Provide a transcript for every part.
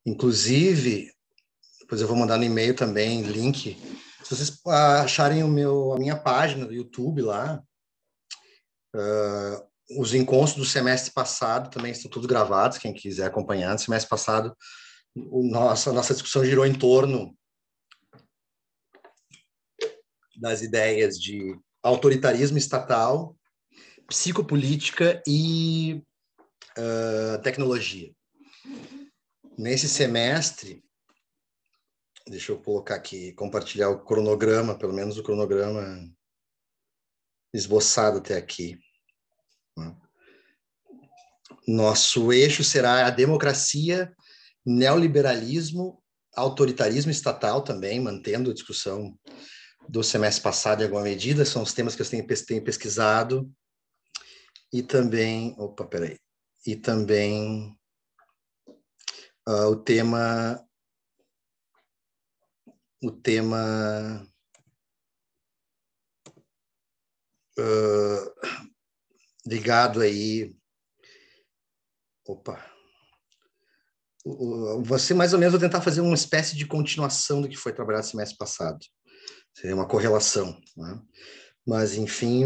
Inclusive, depois eu vou mandar no e-mail também, link. Se vocês acharem a minha página do YouTube lá, os encontros do semestre passado também estão todos gravados, quem quiser acompanhar. No semestre passado, nossa discussão girou em torno das ideias de autoritarismo estatal, psicopolítica e tecnologia. Nesse semestre, deixa eu colocar aqui, compartilhar o cronograma, pelo menos o cronograma esboçado até aqui. Nosso eixo será a democracia, neoliberalismo, autoritarismo estatal também, mantendo a discussão do semestre passado em alguma medida, são os temas que eu tenho pesquisado, e também, e também o tema ligado aí, você mais ou menos vou tentar fazer uma espécie de continuação do que foi trabalhado no semestre passado, seria uma correlação, né? Mas enfim,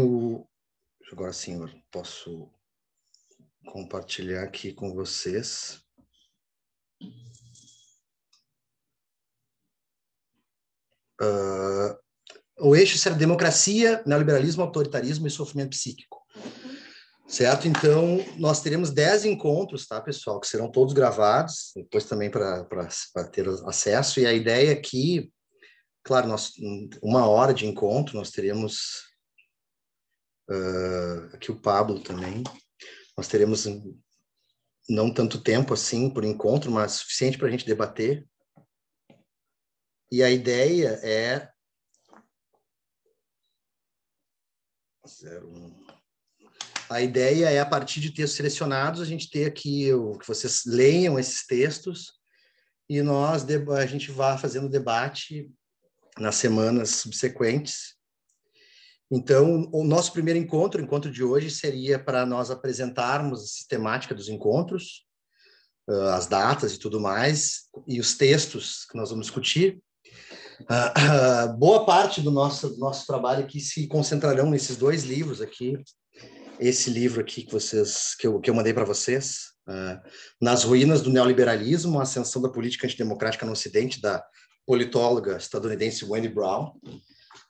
agora sim eu posso compartilhar aqui com vocês. O eixo será democracia, neoliberalismo, autoritarismo e sofrimento psíquico. Certo? Então, nós teremos 10 encontros, tá, pessoal? Que serão todos gravados, depois também para ter acesso. E a ideia aqui, claro, uma hora de encontro, nós teremos aqui o Pablo também. Nós teremos não tanto tempo assim por encontro, mas suficiente para a gente debater. E a ideia é... 01. A ideia é, a partir de textos selecionados, a gente ter aqui, que vocês leiam esses textos e a gente vá fazendo debate nas semanas subsequentes. Então, o nosso primeiro encontro, o encontro de hoje, seria para nós apresentarmos a sistemática dos encontros, as datas e tudo mais, e os textos que nós vamos discutir. Boa parte do nosso trabalho aqui se concentrarão nesses dois livros aqui. Esse livro aqui que eu mandei para vocês, Nas Ruínas do Neoliberalismo, a Ascensão da Política Antidemocrática no Ocidente, da politóloga estadunidense Wendy Brown,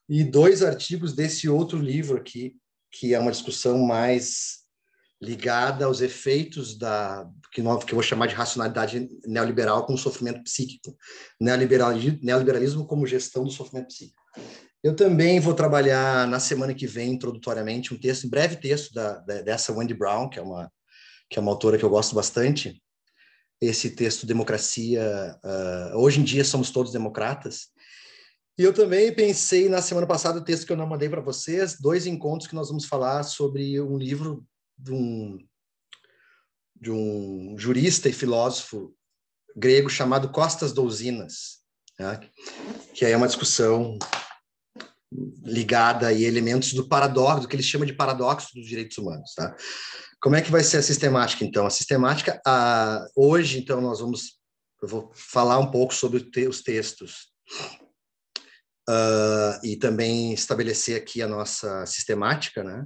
e 2 artigos desse outro livro aqui, que é uma discussão mais ligada aos efeitos que eu vou chamar de racionalidade neoliberal com o sofrimento psíquico, neoliberalismo como gestão do sofrimento psíquico. Eu também vou trabalhar na semana que vem, introdutoriamente, um breve texto dessa Wendy Brown, que é uma autora que eu gosto bastante. Esse texto, Democracia, hoje em dia somos todos democratas. E eu também pensei, na semana passada, o texto que eu não mandei para vocês, 2 encontros que nós vamos falar sobre um livro de um jurista e filósofo grego chamado Costas Douzinas, né? Que aí é uma discussão ligada a elementos do paradoxo, do que ele chama de paradoxo dos direitos humanos, tá? Como é que vai ser a sistemática, então? A sistemática, hoje, então, eu vou falar um pouco sobre os textos e também estabelecer aqui a nossa sistemática, né?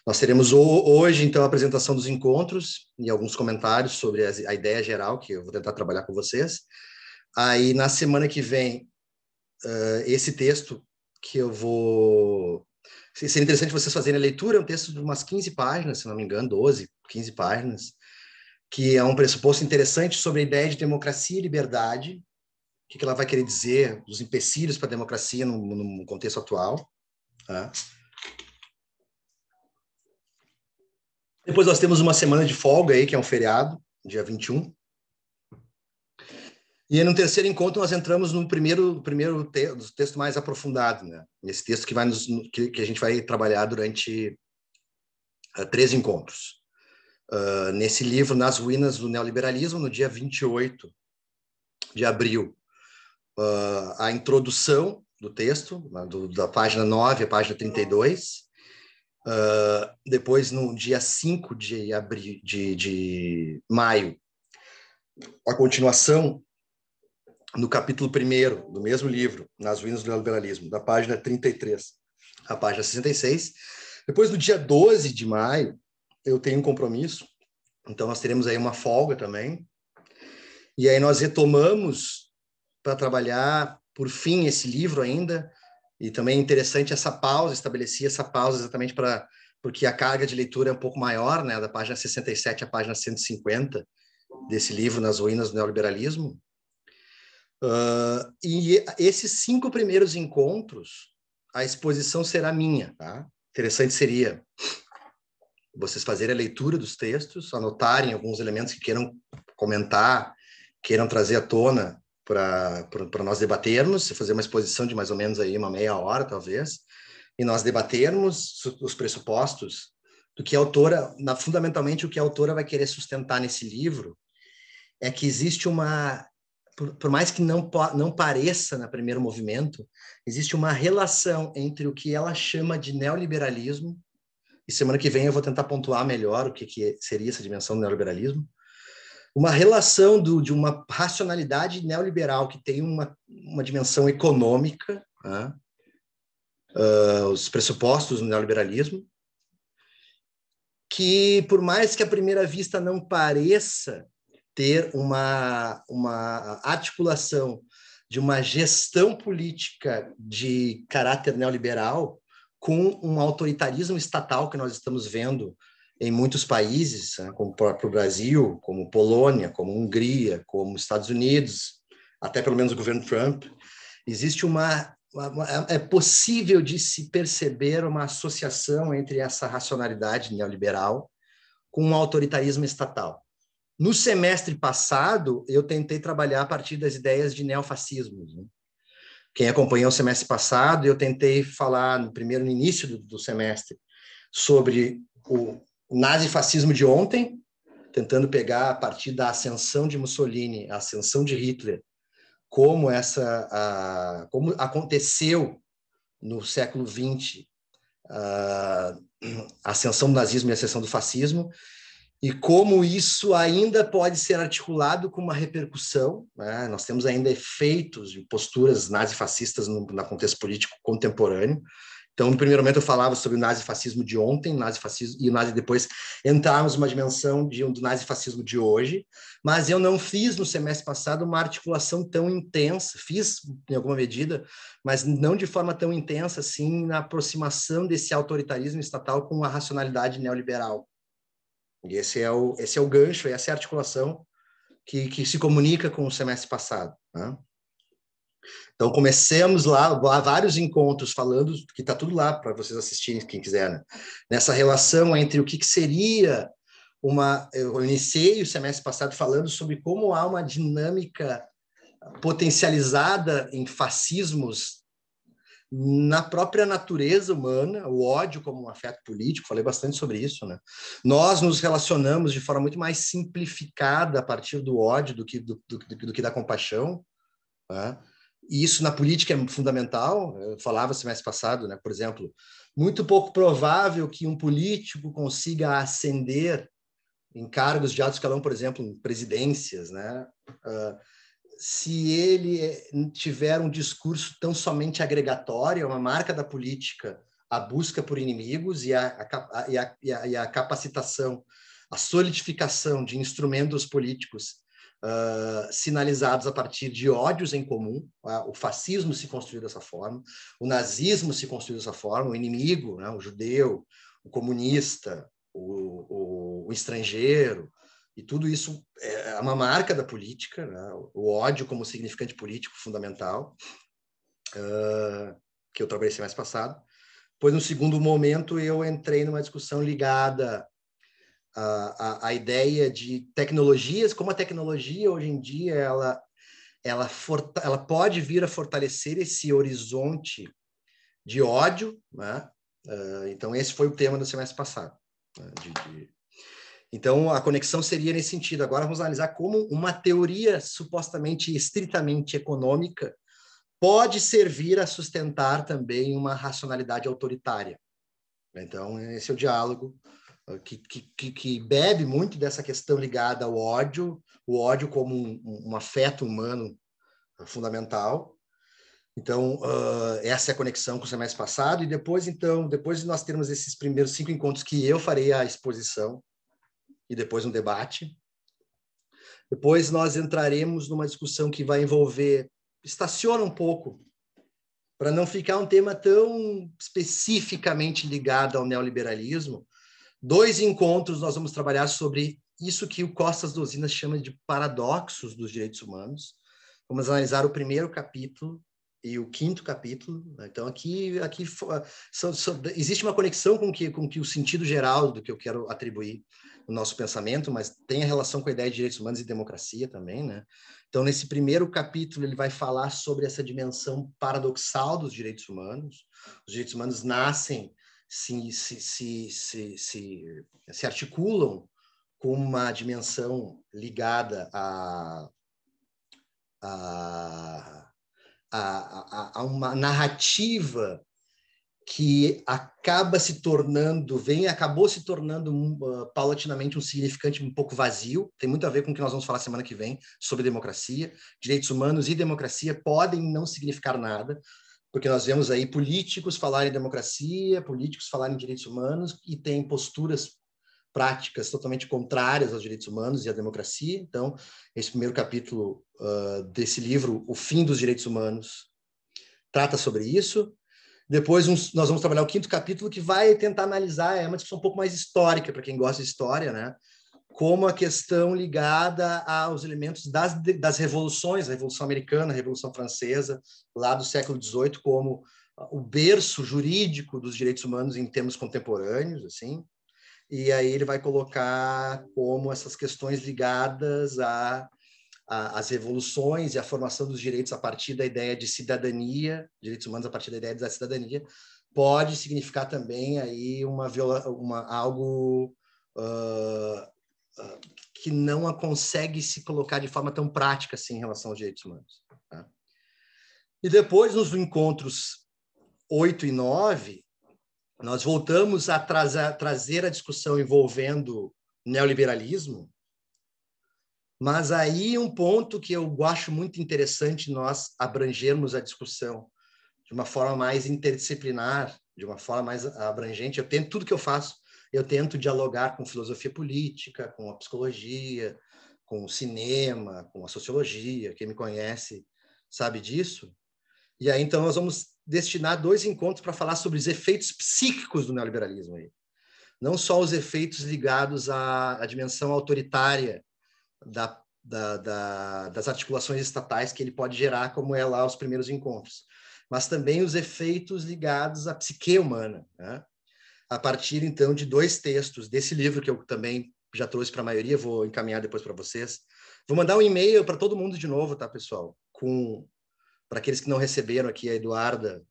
Nós teremos hoje, então, a apresentação dos encontros e alguns comentários sobre a ideia geral, que eu vou tentar trabalhar com vocês. Aí, na semana que vem, esse texto que eu vou... Seria interessante vocês fazerem a leitura, é um texto de umas 15 páginas, se não me engano, 12, 15 páginas, que é um pressuposto interessante sobre a ideia de democracia e liberdade, o que ela vai querer dizer, os empecilhos para a democracia no contexto atual. Tá? Depois nós temos uma semana de folga aí, que é um feriado, dia 21. E aí, no terceiro encontro, nós entramos no primeiro texto mais aprofundado, né? Esse texto que a gente vai trabalhar durante 3 encontros. Nesse livro, Nas Ruínas do Neoliberalismo, no dia 28 de abril, a introdução do texto, da página 9 à página 32. Depois, no dia 5 de maio, a continuação no capítulo 1º do mesmo livro, Nas Ruínas do Neoliberalismo, da página 33 à página 66. Depois, no dia 12 de maio, eu tenho um compromisso, então nós teremos aí uma folga também, e aí nós retomamos para trabalhar, por fim, esse livro ainda, e também é interessante essa pausa, estabeleci essa pausa exatamente porque a carga de leitura é um pouco maior, né, da página 67 à página 150 desse livro, Nas Ruínas do Neoliberalismo. E esses 5 primeiros encontros, a exposição será minha, tá? Interessante seria vocês fazerem a leitura dos textos, anotarem alguns elementos que queiram comentar, queiram trazer à tona para nós debatermos, fazer uma exposição de mais ou menos aí uma meia hora, talvez, e nós debatermos os pressupostos do que a autora, fundamentalmente o que a autora vai querer sustentar nesse livro é que existe uma, por mais que não pareça no primeiro movimento, existe uma relação entre o que ela chama de neoliberalismo, e semana que vem eu vou tentar pontuar melhor o que seria essa dimensão do neoliberalismo, uma relação de uma racionalidade neoliberal que tem uma dimensão econômica, né? Os pressupostos do neoliberalismo, que por mais que à primeira vista não pareça ter uma articulação de uma gestão política de caráter neoliberal com um autoritarismo estatal que nós estamos vendo em muitos países, né, como o próprio Brasil, como Polônia, como Hungria, como Estados Unidos, até pelo menos o governo Trump, existe é possível de se perceber uma associação entre essa racionalidade neoliberal com um autoritarismo estatal. No semestre passado, eu tentei trabalhar a partir das ideias de neofascismo. Né? Quem acompanhou o semestre passado, eu tentei falar no início do semestre sobre o nazifascismo de ontem, tentando pegar a partir da ascensão de Mussolini, a ascensão de Hitler, como aconteceu no século XX a ascensão do nazismo e a ascensão do fascismo, e como isso ainda pode ser articulado com uma repercussão, né? Nós temos ainda efeitos de posturas nazifascistas no contexto político contemporâneo. Então, no primeiro momento eu falava sobre o nazifascismo de ontem, nazifascismo, e depois entrarmos numa dimensão do nazifascismo de hoje, mas eu não fiz no semestre passado uma articulação tão intensa, fiz em alguma medida, mas não de forma tão intensa assim na aproximação desse autoritarismo estatal com a racionalidade neoliberal. E esse é o gancho, essa é a articulação que se comunica com o semestre passado. Né? Então, comecemos lá, vários encontros falando, que está tudo lá para vocês assistirem, quem quiser, né? Nessa relação entre o que seria eu iniciei o semestre passado falando sobre como há uma dinâmica potencializada em fascismos na própria natureza humana, o ódio como um afeto político, falei bastante sobre isso, né? Nós nos relacionamos de forma muito mais simplificada a partir do ódio do que da compaixão, né? E isso na política é fundamental. Eu falava semestre passado, né? Por exemplo, muito pouco provável que um político consiga ascender em cargos de alto escalão, por exemplo, em presidências, né? Se ele tiver um discurso tão somente agregatório, é uma marca da política a busca por inimigos e a capacitação, a solidificação de instrumentos políticos sinalizados a partir de ódios em comum. O fascismo se construiu dessa forma, o nazismo se construiu dessa forma, o inimigo, né, o judeu, o comunista, o estrangeiro, e tudo isso é uma marca da política, né? O ódio como significante político fundamental, que eu trabalhei semestre passado. Depois, no segundo momento, eu entrei numa discussão ligada à ideia de tecnologias, como a tecnologia, hoje em dia, ela pode vir a fortalecer esse horizonte de ódio, né? Então, esse foi o tema do semestre passado, né? Então, a conexão seria nesse sentido. Agora vamos analisar como uma teoria supostamente estritamente econômica pode servir a sustentar também uma racionalidade autoritária. Então, esse é o diálogo que bebe muito dessa questão ligada ao ódio, o ódio como um afeto humano fundamental. Então, essa é a conexão com o semestre passado, e depois de nós termos esses primeiros 5 encontros que eu farei a exposição, e depois um debate, depois nós entraremos numa discussão que vai envolver, estaciona um pouco, para não ficar um tema tão especificamente ligado ao neoliberalismo. 2 encontros nós vamos trabalhar sobre isso que o Costas Dosinas chama de paradoxos dos direitos humanos. Vamos analisar o primeiro capítulo e o 5º capítulo. Então, aqui existe uma conexão com que o sentido geral do que eu quero atribuir no nosso pensamento, mas tem a relação com a ideia de direitos humanos e democracia também, né? Então, nesse primeiro capítulo, ele vai falar sobre essa dimensão paradoxal dos direitos humanos. Os direitos humanos nascem, se articulam com uma dimensão ligada a uma narrativa que acabou se tornando paulatinamente um significante um pouco vazio. Tem muito a ver com o que nós vamos falar semana que vem sobre democracia. Direitos humanos e democracia podem não significar nada, porque nós vemos aí políticos falarem em democracia, políticos falarem em direitos humanos, e tem posturas práticas totalmente contrárias aos direitos humanos e à democracia. Então, esse primeiro capítulo desse livro, O Fim dos Direitos Humanos, trata sobre isso. Depois nós vamos trabalhar o 5º capítulo, que vai tentar analisar, é uma discussão um pouco mais histórica, para quem gosta de história, né? Como a questão ligada aos elementos das revoluções, a Revolução Americana, a Revolução Francesa, lá do século XVIII, como o berço jurídico dos direitos humanos em termos contemporâneos, assim. E aí ele vai colocar como essas questões ligadas às revoluções e à formação dos direitos a partir da ideia de cidadania, direitos humanos a partir da ideia da cidadania, pode significar também aí algo que não consegue se colocar de forma tão prática assim em relação aos direitos humanos. Tá? E depois, nos encontros 8 e 9, nós voltamos a trazer a discussão envolvendo neoliberalismo, mas aí um ponto que eu acho muito interessante nós abrangermos a discussão de uma forma mais interdisciplinar, de uma forma mais abrangente. Tudo que eu faço, eu tento dialogar com filosofia política, com a psicologia, com o cinema, com a sociologia. Quem me conhece sabe disso. E aí, então, nós vamos destinar 2 encontros para falar sobre os efeitos psíquicos do neoliberalismo. Aí. Não só os efeitos ligados à dimensão autoritária das articulações estatais que ele pode gerar, como é lá os primeiros encontros, mas também os efeitos ligados à psique humana, né? A partir, então, de 2 textos desse livro, que eu também já trouxe para a maioria, vou encaminhar depois para vocês. Vou mandar um e-mail para todo mundo de novo, tá, pessoal? Para aqueles que não receberam aqui, a Eduarda,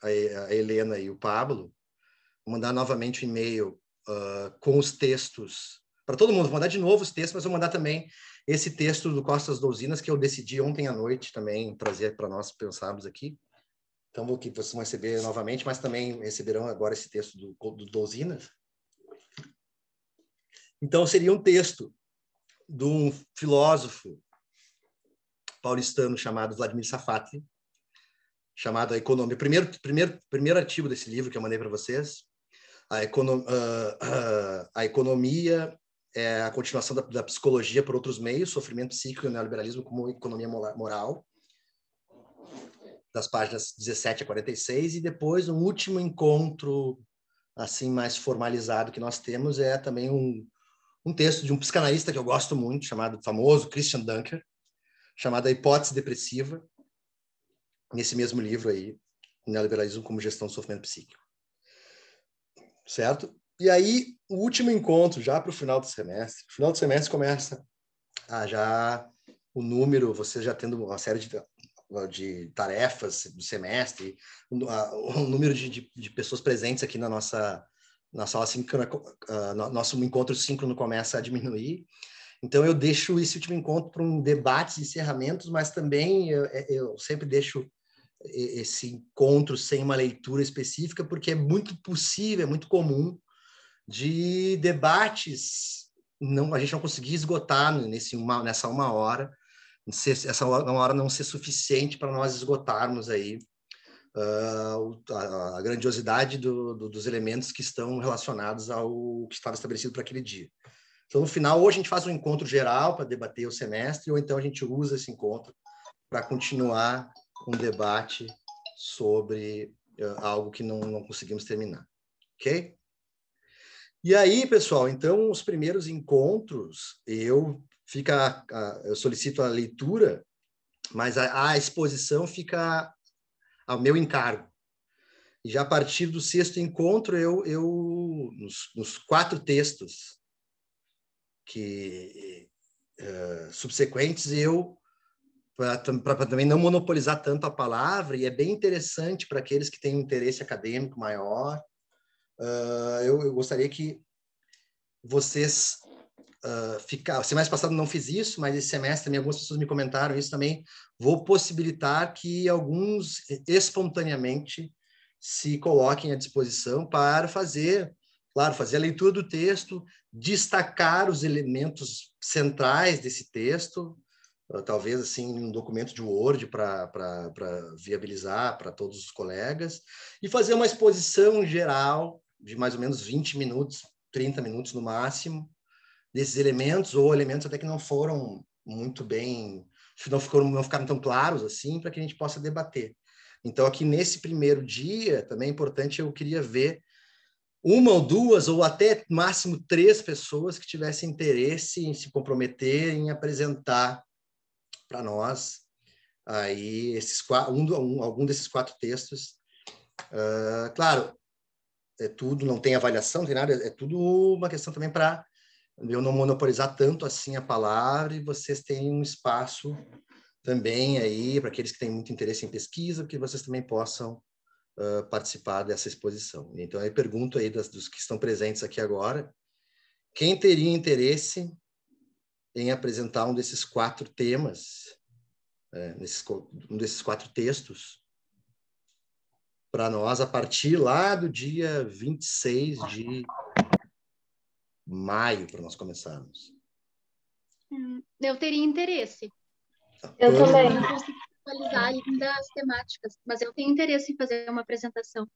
a Helena e o Pablo, vou mandar novamente um e-mail com os textos para todo mundo. Vou mandar de novo os textos, mas vou mandar também esse texto do Costas Dosinas, que eu decidi ontem à noite também trazer para nós pensarmos aqui. Então, que vocês vão receber novamente, mas também receberão agora esse texto do Dosinas. Então, seria um texto de um filósofo paulistano chamado Vladimir Safatli, chamado A Economia. Primeiro artigo desse livro que eu mandei para vocês. A economia é a continuação da psicologia por outros meios, sofrimento psíquico e neoliberalismo como economia moral, das páginas 17 a 46, e depois um último encontro assim mais formalizado que nós temos é também um texto de um psicanalista que eu gosto muito, chamado famoso Christian Dunker, chamado A Hipótese Depressiva, nesse mesmo livro aí, Neoliberalismo como Gestão do Sofrimento Psíquico. Certo? E aí, o último encontro, já para o final do semestre. O final do semestre começa já o número, você já tendo uma série de tarefas do semestre, o número de pessoas presentes aqui na nossa aula síncrona, nosso encontro síncrono começa a diminuir. Então, eu deixo esse último encontro para um debate de encerramentos, mas também eu sempre deixo esse encontro sem uma leitura específica, porque é muito possível, é muito comum de debates a gente não conseguir esgotar nessa 1 hora, essa hora não ser suficiente para nós esgotarmos aí a grandiosidade dos elementos que estão relacionados ao que estava estabelecido para aquele dia. Então, no final, ou a gente faz um encontro geral para debater o semestre, ou então a gente usa esse encontro para continuar um debate sobre algo que não conseguimos terminar. Ok? E aí, pessoal, então, os primeiros encontros, eu solicito a leitura, mas a exposição fica ao meu encargo. E já a partir do sexto encontro, nos 4 textos subsequentes, para também não monopolizar tanto a palavra, e é bem interessante para aqueles que têm um interesse acadêmico maior, eu gostaria que vocês semestre passado não fiz isso, mas esse semestre também algumas pessoas me comentaram isso também. Vou possibilitar que alguns espontaneamente se coloquem à disposição para fazer a leitura do texto, destacar os elementos centrais desse texto, talvez assim um documento de Word para viabilizar para todos os colegas, e fazer uma exposição geral de mais ou menos 20 minutos, 30 minutos no máximo, desses elementos, ou elementos até que não foram muito bem, não ficaram tão claros assim, para que a gente possa debater. Então, aqui nesse primeiro dia, também é importante, eu queria ver 1 ou 2, ou até máximo 3 pessoas que tivessem interesse em se comprometer em apresentar para nós aí algum desses 4 textos. Claro, é tudo, não tem avaliação, não tem nada, é tudo uma questão também para eu não monopolizar tanto assim a palavra, e vocês têm um espaço também aí para aqueles que têm muito interesse em pesquisa, que vocês também possam participar dessa exposição. Então, eu pergunto aí dos que estão presentes aqui agora, quem teria interesse em apresentar um desses 4 temas, um desses 4 textos, para nós, a partir lá do dia 26 de maio, para nós começarmos. Eu teria interesse. Eu também. Não consigo atualizar ainda as temáticas, mas eu tenho interesse em fazer uma apresentação.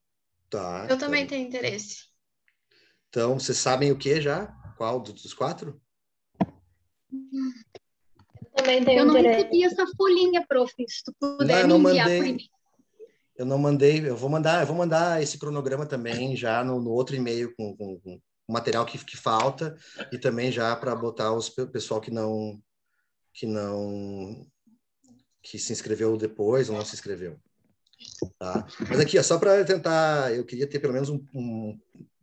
Tá. Eu também tenho interesse. Então, vocês sabem o que já? Qual dos 4? Eu também tenho Eu não interesse. recebi essa folhinha, prof. Se tu puder Não, me enviar por mandei. e-mail. Eu não mandei, eu vou mandar esse cronograma também já no outro e-mail com o material que falta, e também já para botar o pessoal que se inscreveu depois ou não se inscreveu. Tá? Mas aqui, só para tentar, eu queria ter pelo menos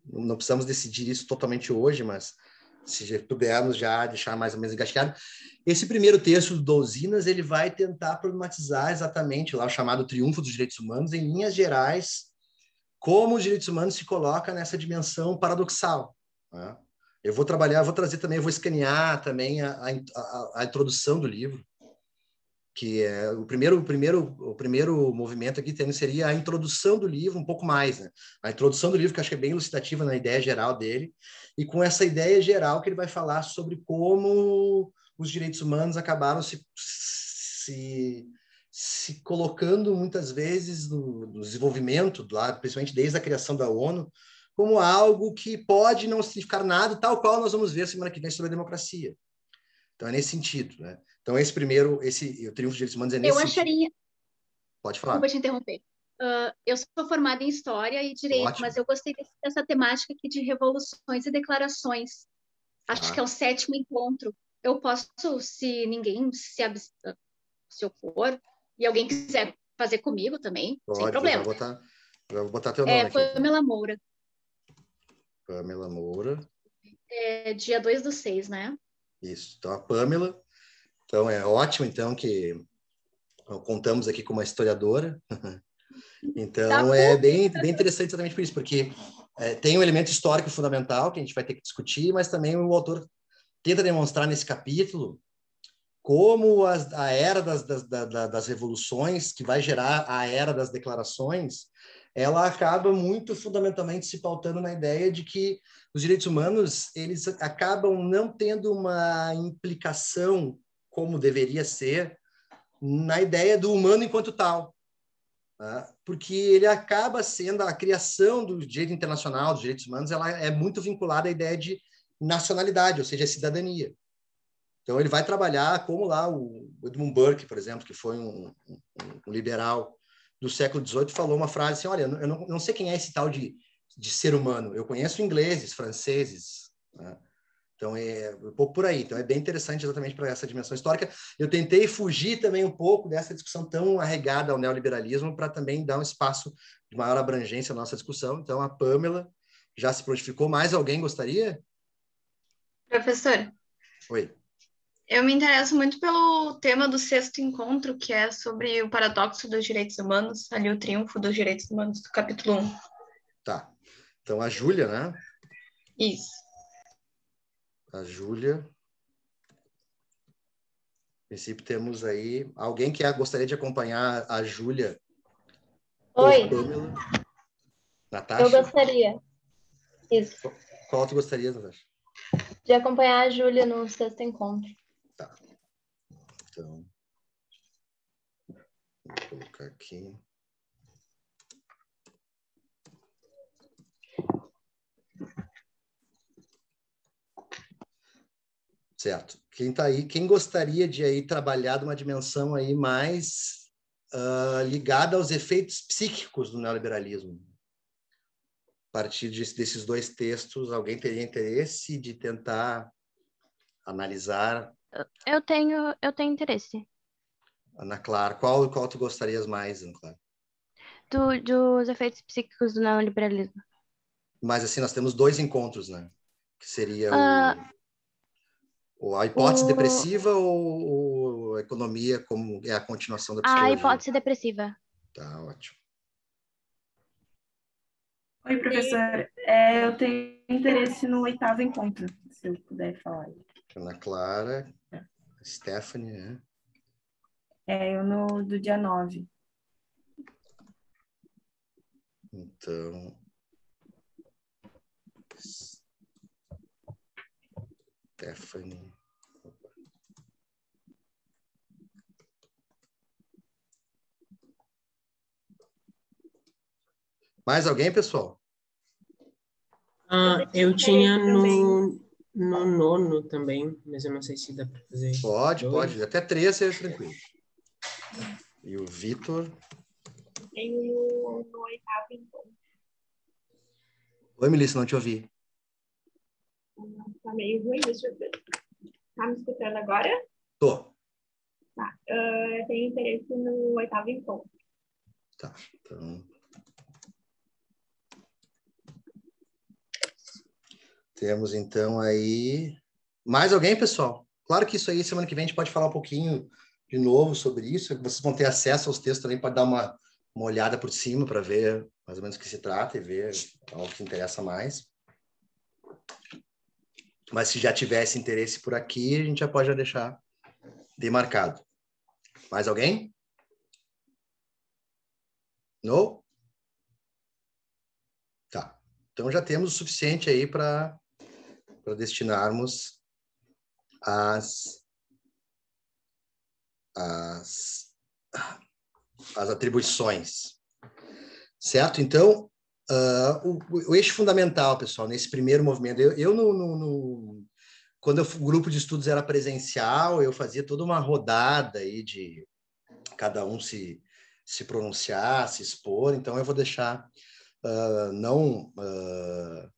não precisamos decidir isso totalmente hoje, mas se pudermos já deixar mais ou menos engatilhado. Esse primeiro texto do Douzinas, ele vai tentar problematizar exatamente lá o chamado triunfo dos direitos humanos, em linhas gerais, como os direitos humanos se colocam nessa dimensão paradoxal. Né? Eu vou trazer também, eu vou escanear também a introdução do livro, que é o primeiro movimento aqui seria a introdução do livro, um pouco mais, né? A introdução do livro, que eu acho que é bem elucidativa na ideia geral dele, e com essa ideia geral que ele vai falar sobre como os direitos humanos acabaram se colocando muitas vezes no desenvolvimento, principalmente desde a criação da ONU, como algo que pode não significar nada, tal qual nós vamos ver semana que vem sobre a democracia. Então, é nesse sentido, né? Então, o triunfo dos direitos humanos é nesse sentido. Pode falar. Desculpa te interromper. Eu sou formada em História e Direito, Ótimo. mas eu gostei dessa temática aqui de revoluções e declarações. Acho que é o 7º encontro. Eu posso, se ninguém se opor, e alguém quiser fazer comigo também, sem problema. Já vou botar teu nome aqui. Pamela Moura. Pamela Moura. Dia 2/6, né? Isso. Então, a Pamela. Então, é ótimo, então, que contamos aqui com uma historiadora. Então, é bem interessante exatamente por isso, porque tem um elemento histórico fundamental que a gente vai ter que discutir, mas também o autor tenta demonstrar nesse capítulo como a era das revoluções, que vai gerar a era das declarações, ela acaba muito fundamentalmente se pautando na ideia de que os direitos humanos eles acabam não tendo uma implicação como deveria ser na ideia do humano enquanto tal. Porque ele acaba sendo a criação do direito internacional, dos direitos humanos, ela é muito vinculada à ideia de nacionalidade, ou seja, a cidadania. Então, ele vai trabalhar como lá o Edmund Burke, por exemplo, que foi um liberal do século XVIII, falou uma frase assim, olha, eu não sei quem é esse tal de ser humano, eu conheço ingleses, franceses, né? Então, é um pouco por aí. Então, é bem interessante exatamente para essa dimensão histórica. Eu tentei fugir também um pouco dessa discussão tão arraigada ao neoliberalismo para também dar um espaço de maior abrangência à nossa discussão. Então, a Pamela já se prontificou. Mais alguém gostaria? Professor, Oi. eu me interesso muito pelo tema do sexto encontro, que é sobre o paradoxo dos direitos humanos, ali o triunfo dos direitos humanos, do capítulo 1. Tá. Então, a Júlia, né? Isso. A Júlia. No princípio, temos aí alguém que gostaria de acompanhar a Júlia. Oi. Pamela. Natasha? Eu gostaria. Isso. Qual tu gostaria, Natasha? De acompanhar a Júlia no sexto encontro. Tá. Então, vou colocar aqui. Certo. Quem está aí, quem gostaria de aí trabalhar de uma dimensão aí mais ligada aos efeitos psíquicos do neoliberalismo? A partir desses dois textos, alguém teria interesse de tentar analisar? Eu tenho interesse. Ana Clara, qual tu gostarias mais, Ana Clara? Dos efeitos psíquicos do neoliberalismo. Mas assim, nós temos dois encontros, né? Que seria a hipótese depressiva ou a economia como é a continuação da psicologia? A hipótese depressiva. Tá, ótimo. Oi, professor. Eu tenho interesse no oitavo encontro, se eu puder falar. Ana Clara, Stephanie, né? Eu do dia 9. Então, Stephanie. Mais alguém, pessoal? Eu tinha no nono também, mas eu não sei se dá para fazer. Pode. Até 3 é tranquilo. E o Vitor? Tenho no oitavo encontro. Oi, Melissa, não te ouvi. Tá meio ruim, deixa eu ver. Tá me escutando agora? Tô. Tá. Eu tenho interesse no oitavo encontro. Tá, então... Temos, então, aí... Mais alguém, pessoal? Claro que isso aí, semana que vem, a gente pode falar um pouquinho de novo sobre isso. Vocês vão ter acesso aos textos também, pode dar uma olhada por cima para ver mais ou menos o que se trata e ver algo que interessa mais. Mas se já tivesse interesse por aqui, a gente já pode deixar demarcado. Mais alguém? Não? Tá. Então já temos o suficiente aí para destinarmos as atribuições. Certo? Então, o eixo fundamental, pessoal, nesse primeiro movimento, quando o grupo de estudos era presencial, eu fazia toda uma rodada aí de cada um se pronunciar, se expor, então eu vou deixar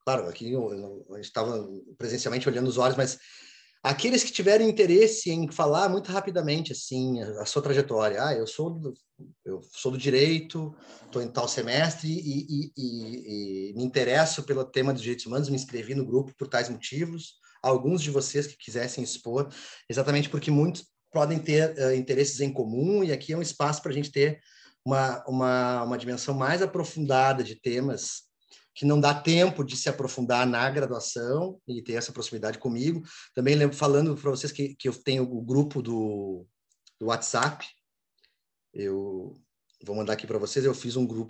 claro, aqui a gente estava presencialmente olhando os olhos, mas aqueles que tiverem interesse em falar muito rapidamente assim a sua trajetória, eu sou do direito, estou em tal semestre e me interesso pelo tema dos direitos humanos, me inscrevi no grupo por tais motivos. Alguns de vocês que quisessem expor, exatamente porque muitos podem ter interesses em comum, e aqui é um espaço para a gente ter uma dimensão mais aprofundada de temas que não dá tempo de se aprofundar na graduação e ter essa proximidade comigo. Também lembro, falando para vocês que eu tenho o grupo do WhatsApp, eu vou mandar aqui para vocês,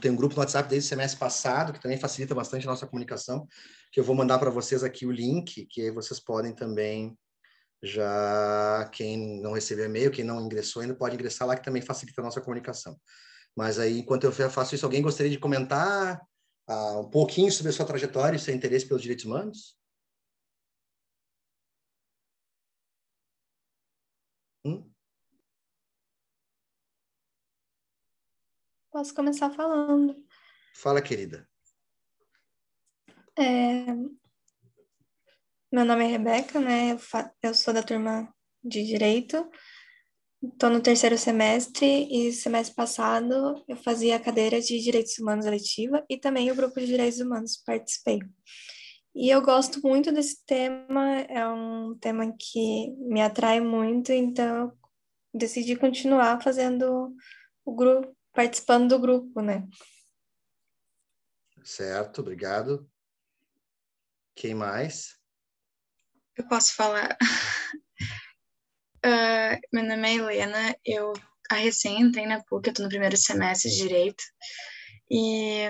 tem um grupo no WhatsApp desde o semestre passado, que também facilita bastante a nossa comunicação, que eu vou mandar para vocês aqui o link, que aí vocês podem também Já quem não recebeu e-mail, quem não ingressou ainda, pode ingressar lá, que também facilita a nossa comunicação. Mas aí, enquanto eu faço isso, alguém gostaria de comentar um pouquinho sobre a sua trajetória e seu interesse pelos direitos humanos? Posso começar falando. Fala, querida. Meu nome é Rebeca, né? Eu sou da turma de Direito. Estou no 3º semestre e semestre passado eu fazia a cadeira de Direitos Humanos eletiva e também o grupo de Direitos Humanos participei. E eu gosto muito desse tema, é um tema que me atrai muito, então eu decidi continuar fazendo o grupo, participando do grupo, né? Certo, obrigado. Quem mais? Eu posso falar. Meu nome é Helena, eu recém entrei na PUC, eu tô no 1º semestre de Direito, e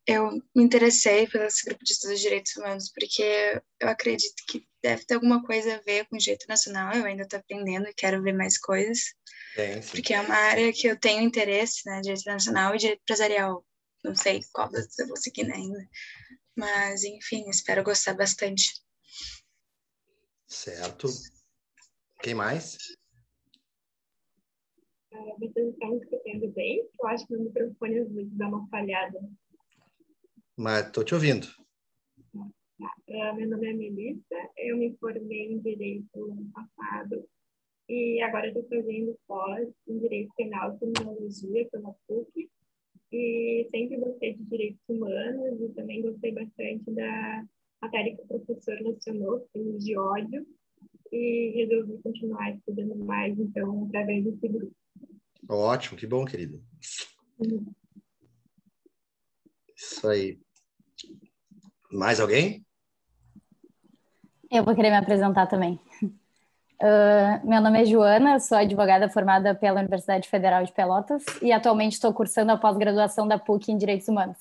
eu me interessei por esse grupo de estudos de direitos humanos porque eu acredito que deve ter alguma coisa a ver com o direito nacional, eu ainda tô aprendendo e quero ver mais coisas, porque é uma área que eu tenho interesse, né, direito nacional e direito empresarial, não sei qual das eu vou seguir ainda, mas enfim, espero gostar bastante. Certo. Quem mais? Vocês estão me escutando bem? Eu acho que meu microfone às vezes dá uma falhada. Mas estou te ouvindo. Meu nome é Melissa, eu me formei em Direito no ano passado e agora estou fazendo pós em Direito Penal e Criminologia pela PUC e sempre gostei de Direitos Humanos e também gostei bastante da matéria que o professor lecionou, Crimes de Ódio, e resolvi continuar estudando mais, então, através desse grupo. Ótimo, que bom, querida. Isso aí. Mais alguém? Eu vou querer me apresentar também. Meu nome é Joana, sou advogada formada pela Universidade Federal de Pelotas e atualmente estou cursando a pós-graduação da PUC em Direitos Humanos.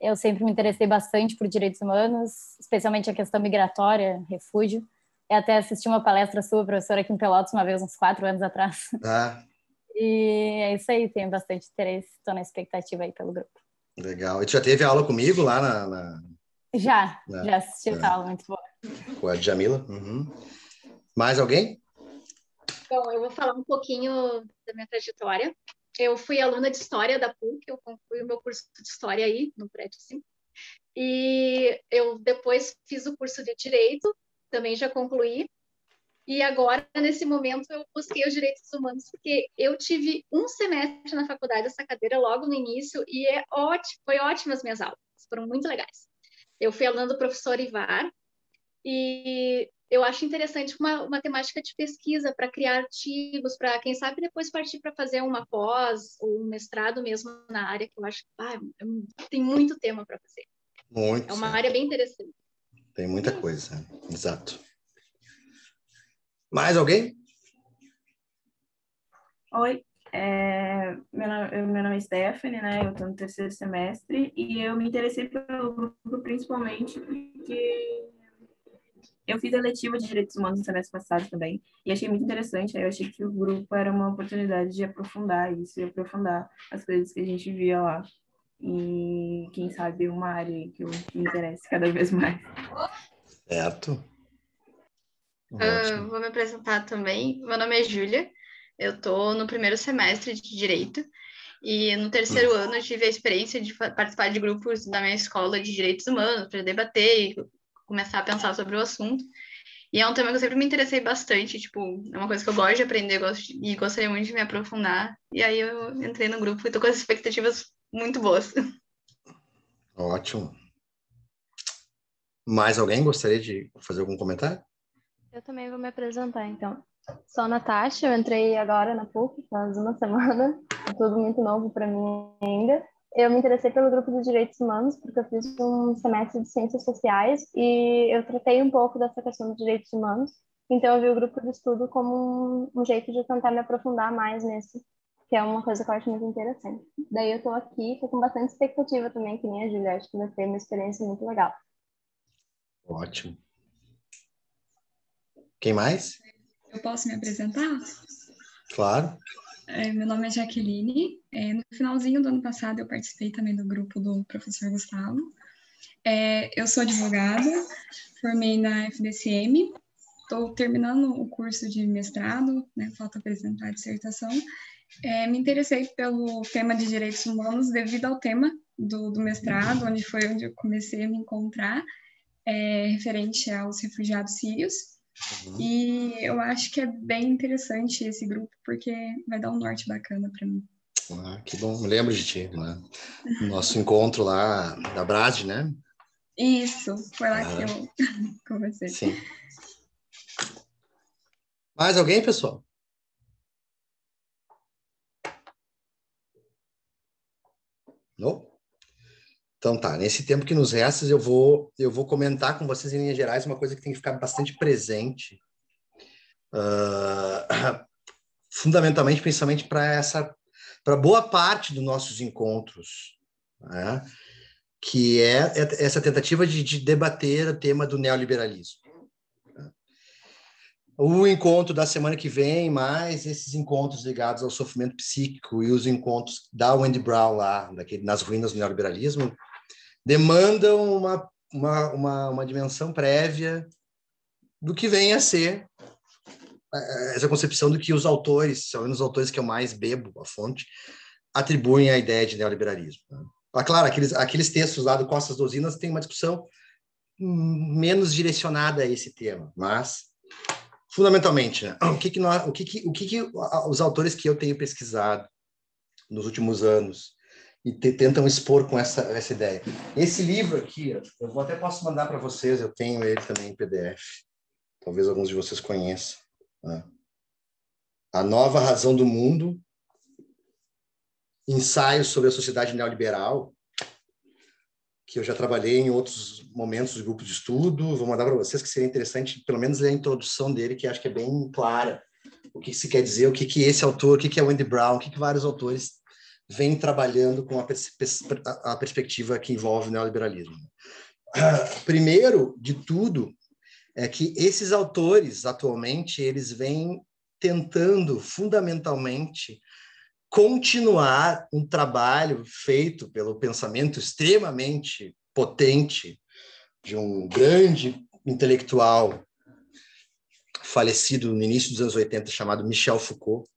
Eu sempre me interessei bastante por direitos humanos, especialmente a questão migratória, refúgio. Eu até assisti uma palestra sua, professora, aqui em Pelotas, uma vez, uns 4 anos atrás. E é isso aí, tenho bastante interesse, estou na expectativa aí pelo grupo. Legal. E tu já teve aula comigo lá Já assisti essa aula, muito boa. Com a Djamila? Mais alguém? Bom, eu vou falar um pouquinho da minha trajetória. Eu fui aluna de História da PUC, eu concluí o meu curso de História aí, no prédio 5. E eu depois fiz o curso de Direito, também já concluí. E agora, nesse momento, eu busquei os direitos humanos, porque eu tive um semestre na faculdade, essa cadeira logo no início, e foi ótimo as minhas aulas, foram muito legais. Eu fui aluna do professor Ivar, e eu acho interessante uma temática de pesquisa para criar artigos, para, quem sabe, depois partir para fazer uma pós ou um mestrado mesmo na área, que eu acho que tem muito tema para fazer. Muito. É uma área bem interessante. Tem muita coisa, exato. Mais alguém? Oi, meu nome é Stephanie, né? Eu estou no 3º semestre e eu me interessei pelo grupo principalmente porque eu fiz a eletiva de Direitos Humanos no semestre passado também e achei muito interessante. Aí eu achei que o grupo era uma oportunidade de aprofundar isso e aprofundar as coisas que a gente via lá. E quem sabe uma área que eu me interesse cada vez mais. Certo. Vou me apresentar também. Meu nome é Júlia, eu estou no 1º semestre de Direito e no 3º ano eu tive a experiência de participar de grupos da minha escola de Direitos Humanos para debater e começar a pensar sobre o assunto. E é um tema que eu sempre me interessei bastante, tipo, é uma coisa que eu gosto de aprender e gostaria muito de me aprofundar. E aí eu entrei no grupo e tô com as expectativas muito boas. Ótimo. Mais alguém gostaria de fazer algum comentário? Eu também vou me apresentar, então. Sou a Natasha, eu entrei agora na PUC, faz uma semana, é tudo muito novo para mim ainda. Eu me interessei pelo grupo de Direitos Humanos, porque eu fiz um semestre de Ciências Sociais e eu tratei um pouco dessa questão de direitos humanos, então eu vi o grupo de estudo como um jeito de tentar me aprofundar mais nisso, que é uma coisa que eu acho muito interessante. Daí eu estou aqui, estou com bastante expectativa também, que nem a Julia, acho que vai ter uma experiência muito legal. Ótimo. Quem mais? Eu posso me apresentar? Claro. Meu nome é Jaqueline. No finalzinho do ano passado, eu participei também do grupo do professor Gustavo. Eu sou advogada, formei na FDCM, estou terminando o curso de mestrado, né, falta apresentar a dissertação. Me interessei pelo tema de direitos humanos devido ao tema do mestrado, onde eu comecei a me encontrar, referente aos refugiados sírios. E eu acho que é bem interessante esse grupo, porque vai dar um norte bacana para mim. Que bom, me lembro de ti, né? Nosso encontro lá da Brasd, né? Isso, foi lá que eu conversei. Sim. Mais alguém, pessoal? Não? Então tá, nesse tempo que nos resta, eu vou comentar com vocês em linhas gerais uma coisa que tem que ficar bastante presente, fundamentalmente, principalmente para boa parte dos nossos encontros, né? Que é essa tentativa de debater o tema do neoliberalismo. O encontro da semana que vem, mais esses encontros ligados ao sofrimento psíquico e os encontros da Wendy Brown lá, nas ruínas do neoliberalismo, demandam uma dimensão prévia do que vem a ser essa concepção do que os autores, são os autores que eu mais bebo, a fonte, atribuem à ideia de neoliberalismo. Claro, aqueles textos lá do Costas dos Usinas têm uma discussão menos direcionada a esse tema, mas, fundamentalmente, né, o que os autores que eu tenho pesquisado nos últimos anos e tentam expor com essa ideia. Esse livro aqui, eu até posso mandar para vocês, eu tenho ele também em PDF, talvez alguns de vocês conheçam, né? A Nova Razão do Mundo, ensaios sobre a sociedade neoliberal, que eu já trabalhei em outros momentos do grupo de estudo, vou mandar para vocês, que seria interessante pelo menos ler a introdução dele, que acho que é bem clara o que se quer dizer, o que esse autor, o que é Wendy Brown, o que vários autores vêm trabalhando com a perspectiva que envolve o neoliberalismo. Primeiro de tudo é que esses autores, atualmente, eles vêm tentando, fundamentalmente, continuar um trabalho feito pelo pensamento extremamente potente de um grande intelectual falecido no início dos anos 80, chamado Michel Foucault,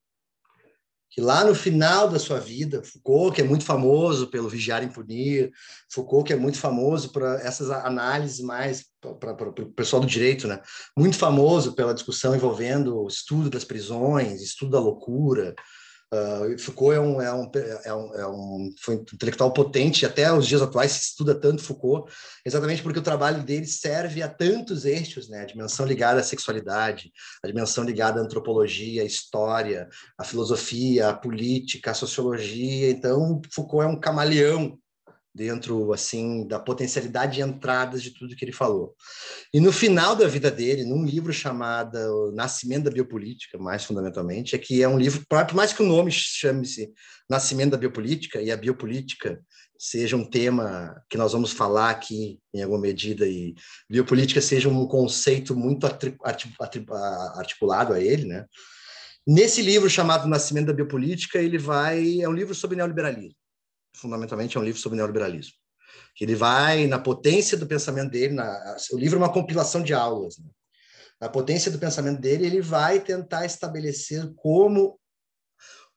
que lá no final da sua vida, Foucault, que é muito famoso pelo Vigiar e Punir, Foucault, que é muito famoso por essas análises mais para o pessoal do direito, né? Muito famoso pela discussão envolvendo o estudo das prisões, estudo da loucura. Foucault foi um intelectual potente, até os dias atuais se estuda tanto Foucault, exatamente porque o trabalho dele serve a tantos eixos, né? A dimensão ligada à sexualidade, a dimensão ligada à antropologia, à história, à filosofia, à política, à sociologia. Então, Foucault é um camaleão dentro, assim, da potencialidade de entradas de tudo que ele falou. E no final da vida dele, num livro chamado O Nascimento da Biopolítica, mais fundamentalmente, que é um livro, por mais que o nome chame-se Nascimento da Biopolítica, e a biopolítica seja um tema que nós vamos falar aqui em alguma medida, e biopolítica seja um conceito muito articulado a ele, né? Nesse livro chamado Nascimento da Biopolítica, é um livro sobre neoliberalismo. Fundamentalmente é um livro sobre neoliberalismo. Ele vai na potência do pensamento dele, o livro é uma compilação de aulas, né? Na potência do pensamento dele, ele vai tentar estabelecer como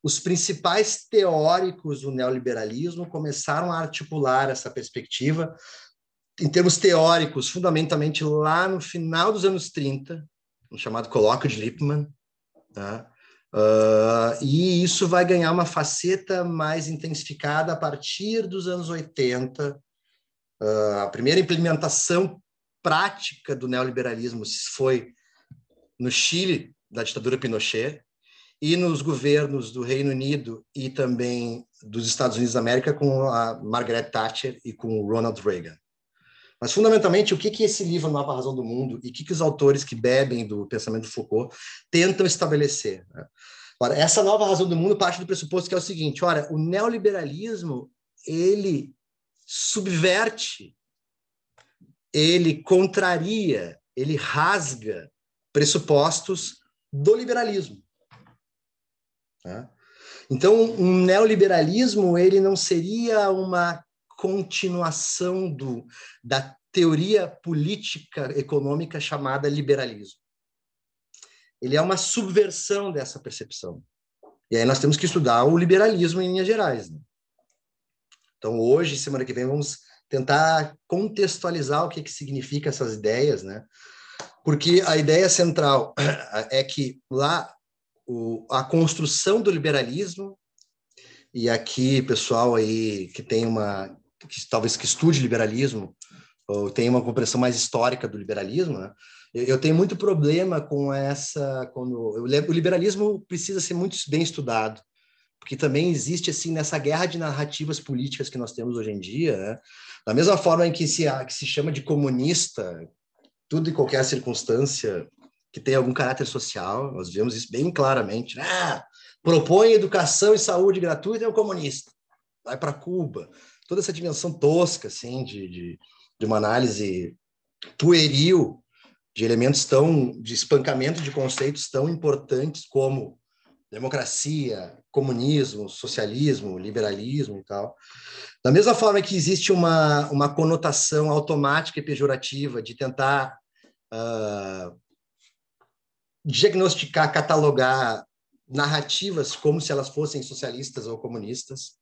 os principais teóricos do neoliberalismo começaram a articular essa perspectiva, em termos teóricos, fundamentalmente lá no final dos anos 30, no chamado Colóquio de Lippmann, tá? E isso vai ganhar uma faceta mais intensificada a partir dos anos 80. A primeira implementação prática do neoliberalismo foi no Chile, da ditadura Pinochet, e nos governos do Reino Unido e também dos Estados Unidos da América com a Margaret Thatcher e com o Ronald Reagan. Mas, fundamentalmente, o que esse livro Nova Razão do Mundo e o que os autores que bebem do pensamento de Foucault tentam estabelecer, né? Ora, essa Nova Razão do Mundo parte do pressuposto que é o seguinte: olha, o neoliberalismo, ele subverte, ele contraria, ele rasga pressupostos do liberalismo. Né? Então, um neoliberalismo ele não seria uma continuação da teoria política econômica chamada liberalismo. Ele é uma subversão dessa percepção. E aí nós temos que estudar o liberalismo em linhas gerais. Né? Então, hoje, semana que vem, vamos tentar contextualizar o que significa essas ideias, né? Porque a ideia central é que lá a construção do liberalismo, e aqui, pessoal aí que tem talvez que estude liberalismo, ou tem uma compreensão mais histórica do liberalismo, né? Eu tenho muito problema com o liberalismo precisa ser muito bem estudado, porque também existe, assim, nessa guerra de narrativas políticas que nós temos hoje em dia, né? Da mesma forma em que se chama de comunista, tudo e qualquer circunstância que tem algum caráter social, nós vemos isso bem claramente. Propõe educação e saúde gratuita, é um comunista. Vai para Cuba. Toda essa dimensão tosca, assim, de uma análise pueril de elementos de espancamento de conceitos tão importantes como democracia, comunismo, socialismo, liberalismo e tal. Da mesma forma que existe uma conotação automática e pejorativa de tentar diagnosticar, catalogar narrativas como se elas fossem socialistas ou comunistas.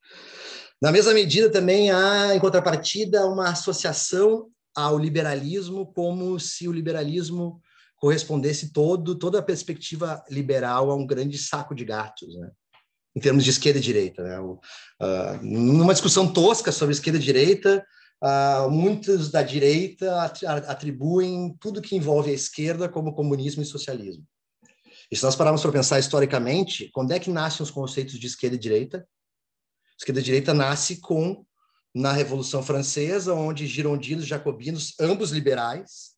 Na mesma medida, também há, em contrapartida, uma associação ao liberalismo como se o liberalismo correspondesse toda a perspectiva liberal a um grande saco de gatos, né? Em termos de esquerda e direita. Né? Numa discussão tosca sobre esquerda e direita, muitos da direita atribuem tudo que envolve a esquerda como comunismo e socialismo. E se nós pararmos para pensar historicamente, quando é que nascem os conceitos de esquerda e direita? Esquerda e direita nasce na Revolução Francesa, onde girondinos e jacobinos, ambos liberais,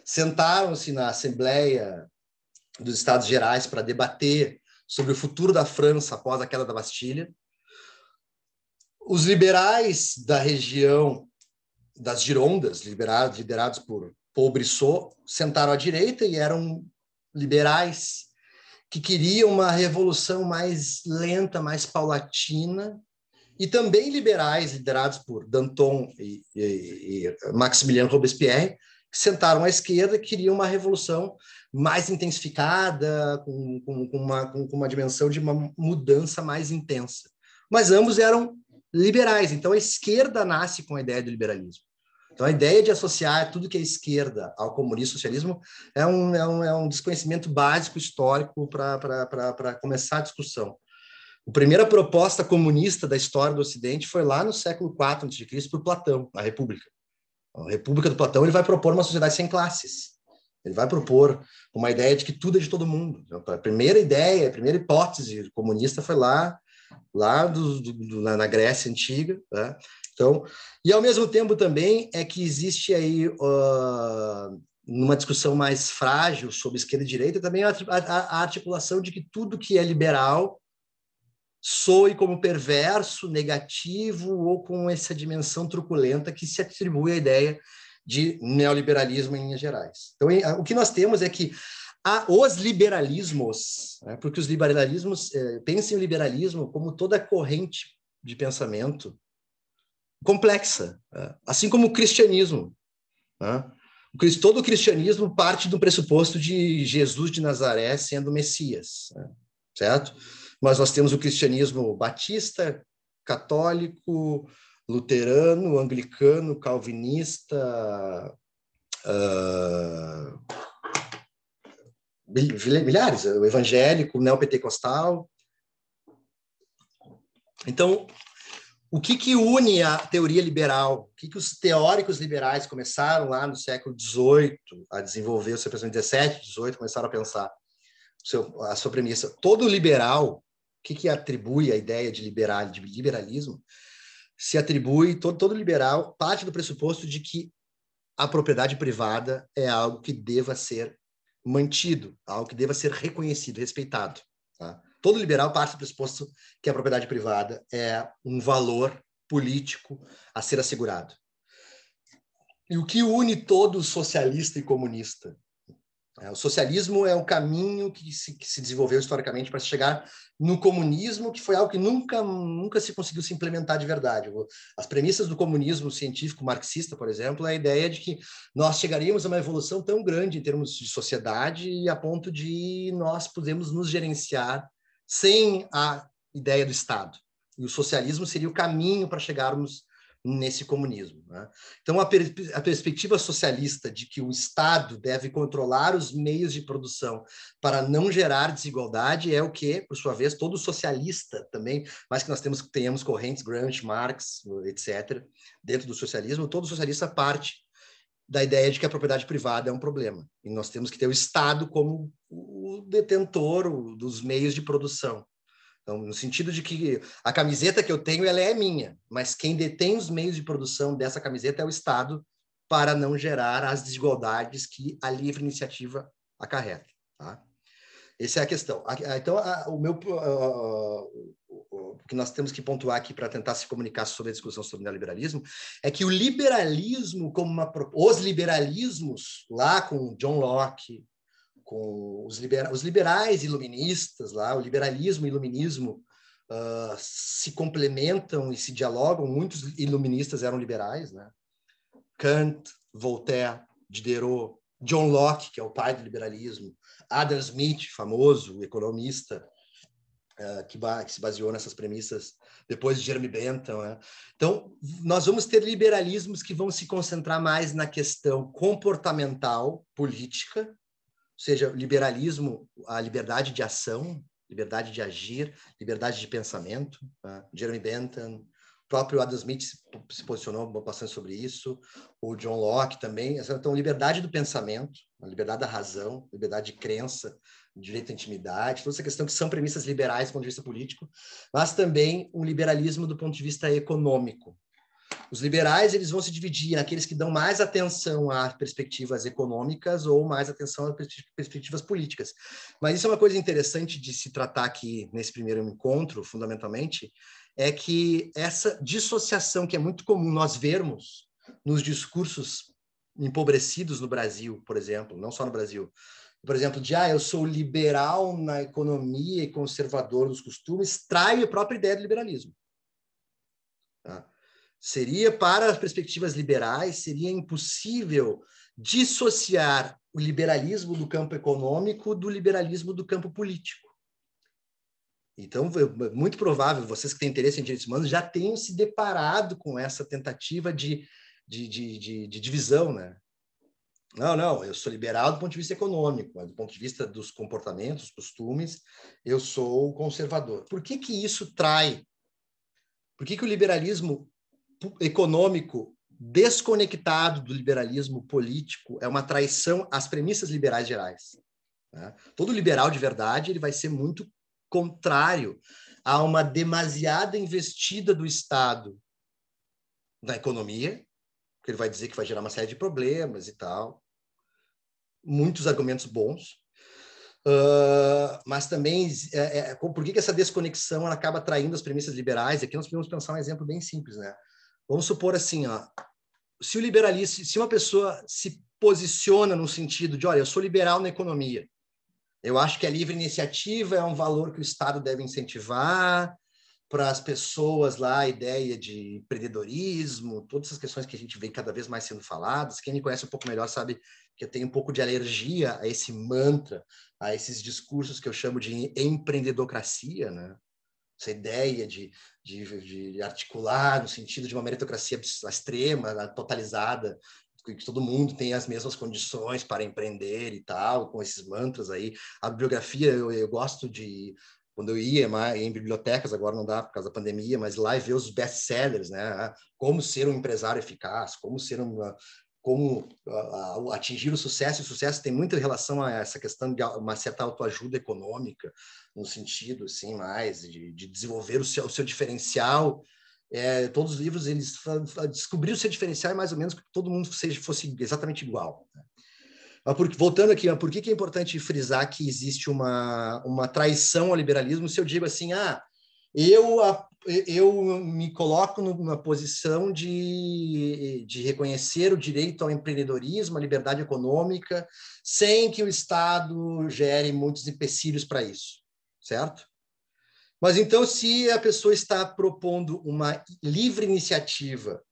sentaram-se na Assembleia dos Estados Gerais para debater sobre o futuro da França após a queda da Bastilha. Os liberais da região das Girondas, liderados por Paul Brissot, sentaram à direita e eram liberais que queriam uma revolução mais lenta, mais paulatina, e também liberais liderados por Danton e Maximilien Robespierre, que sentaram à esquerda e queriam uma revolução mais intensificada, com uma dimensão de uma mudança mais intensa. Mas ambos eram liberais, então a esquerda nasce com a ideia do liberalismo. Então a ideia de associar tudo que é esquerda ao comunismo e socialismo é um desconhecimento básico histórico para começar a discussão. A primeira proposta comunista da história do Ocidente foi lá no século IV a.C., por Platão, na República. A República do Platão, ele vai propor uma sociedade sem classes. Ele vai propor uma ideia de que tudo é de todo mundo. A primeira ideia, a primeira hipótese comunista foi lá na Grécia Antiga. Né? Então, e ao mesmo tempo também é que existe aí numa discussão mais frágil sobre esquerda e direita também a articulação de que tudo que é liberal soe como perverso, negativo ou com essa dimensão truculenta que se atribui à ideia de neoliberalismo em linhas gerais. Então, o que nós temos é que os liberalismos, né, porque os liberalismos, pensem o liberalismo como toda corrente de pensamento complexa, assim como o cristianismo. Né? Todo o cristianismo parte do pressuposto de Jesus de Nazaré sendo Messias, né? Certo? Mas nós temos o cristianismo batista, católico, luterano, anglicano, calvinista, milhares, o evangélico, neopentecostal. Então, o que une a teoria liberal? O que os teóricos liberais começaram lá no século XVIII a desenvolver, o seu pensamento XVII, XVIII, começaram a pensar a sua premissa? Todo liberal, o que atribui a ideia de liberalismo? Se atribui, todo liberal parte do pressuposto de que a propriedade privada é algo que deva ser mantido, algo que deva ser reconhecido, respeitado. Tá? Todo liberal parte do pressuposto que a propriedade privada é um valor político a ser assegurado. E o que une todo socialista e comunista? O socialismo é um caminho que se desenvolveu historicamente para chegar no comunismo, que foi algo que nunca se conseguiu se implementar de verdade. As premissas do comunismo científico marxista, por exemplo, é a ideia de que nós chegaríamos a uma evolução tão grande em termos de sociedade a ponto de nós podermos nos gerenciar sem a ideia do Estado. E o socialismo seria o caminho para chegarmos nesse comunismo, né? Então, a perspectiva socialista de que o Estado deve controlar os meios de produção para não gerar desigualdade é o que, por sua vez, todo socialista também, mas que nós tenhamos correntes, Gramsci, Marx, etc., dentro do socialismo, todo socialista parte da ideia de que a propriedade privada é um problema. E nós temos que ter o Estado como o detentor dos meios de produção. Então, no sentido de que a camiseta que eu tenho, ela é minha, mas quem detém os meios de produção dessa camiseta é o Estado, para não gerar as desigualdades que a livre iniciativa acarreta. Tá? Essa é a questão. Então, o que nós temos que pontuar aqui para tentar se comunicar sobre a discussão sobre o neoliberalismo é que o liberalismo, os liberalismos, lá com John Locke, com os liberais iluministas, lá, o liberalismo e o iluminismo se complementam e se dialogam. Muitos iluministas eram liberais, né? Kant, Voltaire, Diderot, John Locke, que é o pai do liberalismo, Adam Smith, famoso economista, que se baseou nessas premissas, depois de Jeremy Bentham, né? Então, nós vamos ter liberalismos que vão se concentrar mais na questão comportamental, política, ou seja, liberalismo, a liberdade de ação, liberdade de agir, liberdade de pensamento. Tá? Jeremy Bentham, o próprio Adam Smith se posicionou bastante sobre isso, o John Locke também. Então, liberdade do pensamento, a liberdade da razão, liberdade de crença, direito à intimidade, toda essa questão que são premissas liberais do ponto de vista político, mas também um liberalismo do ponto de vista econômico. Os liberais, eles vão se dividir naqueles que dão mais atenção a perspectivas econômicas ou mais atenção a perspectivas políticas. Mas isso é uma coisa interessante de se tratar aqui nesse primeiro encontro, fundamentalmente, é que essa dissociação que é muito comum nós vermos nos discursos empobrecidos no Brasil, por exemplo, não só no Brasil, por exemplo, de eu sou liberal na economia e conservador nos costumes, trai a própria ideia do liberalismo. Tá? Seria, para as perspectivas liberais, seria impossível dissociar o liberalismo do campo econômico do liberalismo do campo político. Então, é muito provável, vocês que têm interesse em direitos humanos já tenham se deparado com essa tentativa de divisão, né? Não, eu sou liberal do ponto de vista econômico, mas do ponto de vista dos comportamentos, costumes, eu sou conservador. Por que isso trai? Por que o liberalismo econômico desconectado do liberalismo político é uma traição às premissas liberais gerais? Né? Todo liberal de verdade ele vai ser muito contrário a uma demasiada investida do Estado na economia, porque ele vai dizer que vai gerar uma série de problemas e tal. Muitos argumentos bons, mas também por que essa desconexão ela acaba traindo as premissas liberais? Aqui nós podemos pensar um exemplo bem simples, né? Vamos supor assim, se o liberalismo, se uma pessoa se posiciona no sentido de, olha, eu sou liberal na economia, eu acho que a livre iniciativa é um valor que o Estado deve incentivar para as pessoas lá, a ideia de empreendedorismo, todas essas questões que a gente vê cada vez mais sendo faladas. Quem me conhece um pouco melhor sabe que eu tenho um pouco de alergia a esse mantra, a esses discursos que eu chamo de empreendedocracia, né? Essa ideia de articular no sentido de uma meritocracia extrema, totalizada, que todo mundo tem as mesmas condições para empreender e tal, com esses mantras aí. A bibliografia, eu gosto de... Quando eu ia em bibliotecas, agora não dá por causa da pandemia, mas lá ver os best-sellers, né? Como ser um empresário eficaz, como atingir o sucesso. E o sucesso tem muita relação a essa questão de uma certa autoajuda econômica, no sentido, assim, mais de desenvolver o seu diferencial. Todos os livros, eles descobrir o seu diferencial é mais ou menos que todo mundo fosse exatamente igual, né? Voltando aqui, por que é importante frisar que existe uma traição ao liberalismo? Se eu digo assim, eu eu me coloco numa posição de reconhecer o direito ao empreendedorismo, à liberdade econômica, sem que o Estado gere muitos empecilhos para isso, certo? Mas então, se a pessoa está propondo uma livre iniciativa,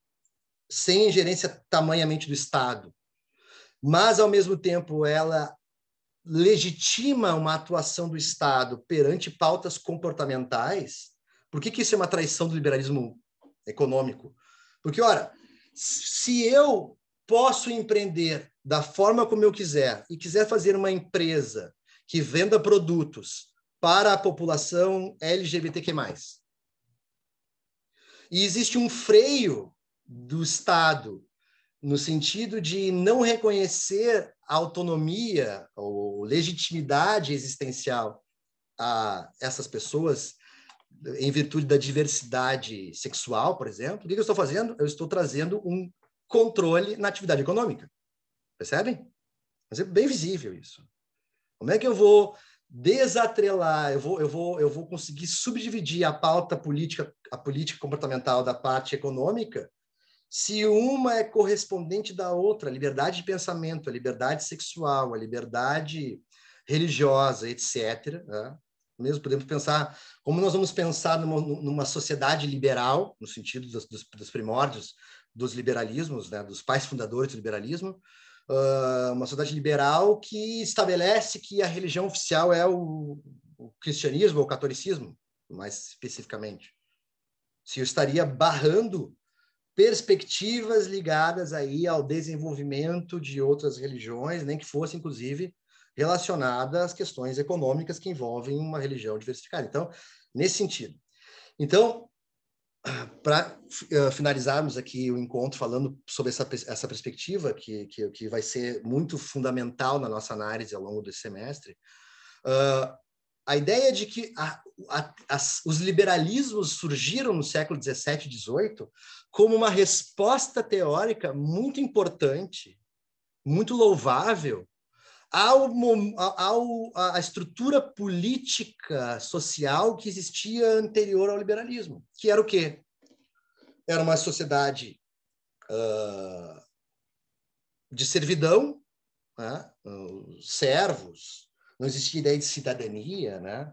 sem ingerência tamanhamente do Estado, mas, ao mesmo tempo, ela legitima uma atuação do Estado perante pautas comportamentais, por que isso é uma traição do liberalismo econômico? Porque, ora, se eu posso empreender da forma como eu quiser e quiser fazer uma empresa que venda produtos para a população LGBTQ+, e existe um freio do Estado no sentido de não reconhecer a autonomia ou legitimidade existencial a essas pessoas em virtude da diversidade sexual, por exemplo, o que eu estou fazendo? Eu estou trazendo um controle na atividade econômica. Percebem? Mas é bem visível isso. Como é que eu vou desatrelar, eu vou conseguir subdividir a pauta política, a política comportamental da parte econômica, se uma é correspondente da outra, a liberdade de pensamento, a liberdade sexual, a liberdade religiosa, etc., né? Mesmo podemos pensar, como nós vamos pensar numa sociedade liberal, no sentido dos primórdios dos liberalismos, né, dos pais fundadores do liberalismo, uma sociedade liberal que estabelece que a religião oficial é o cristianismo ou o catolicismo, mais especificamente. Se eu estaria barrando perspectivas ligadas aí ao desenvolvimento de outras religiões, nem que fosse, inclusive, relacionada às questões econômicas que envolvem uma religião diversificada. Então, nesse sentido. Então, para finalizarmos aqui o encontro falando sobre essa perspectiva, que vai ser muito fundamental na nossa análise ao longo desse semestre, a ideia de que os liberalismos surgiram no século XVII e XVIII como uma resposta teórica muito importante, muito louvável, à estrutura política social que existia anterior ao liberalismo, que era o quê? Era uma sociedade de servidão, né? Servos, não existia ideia de cidadania, né?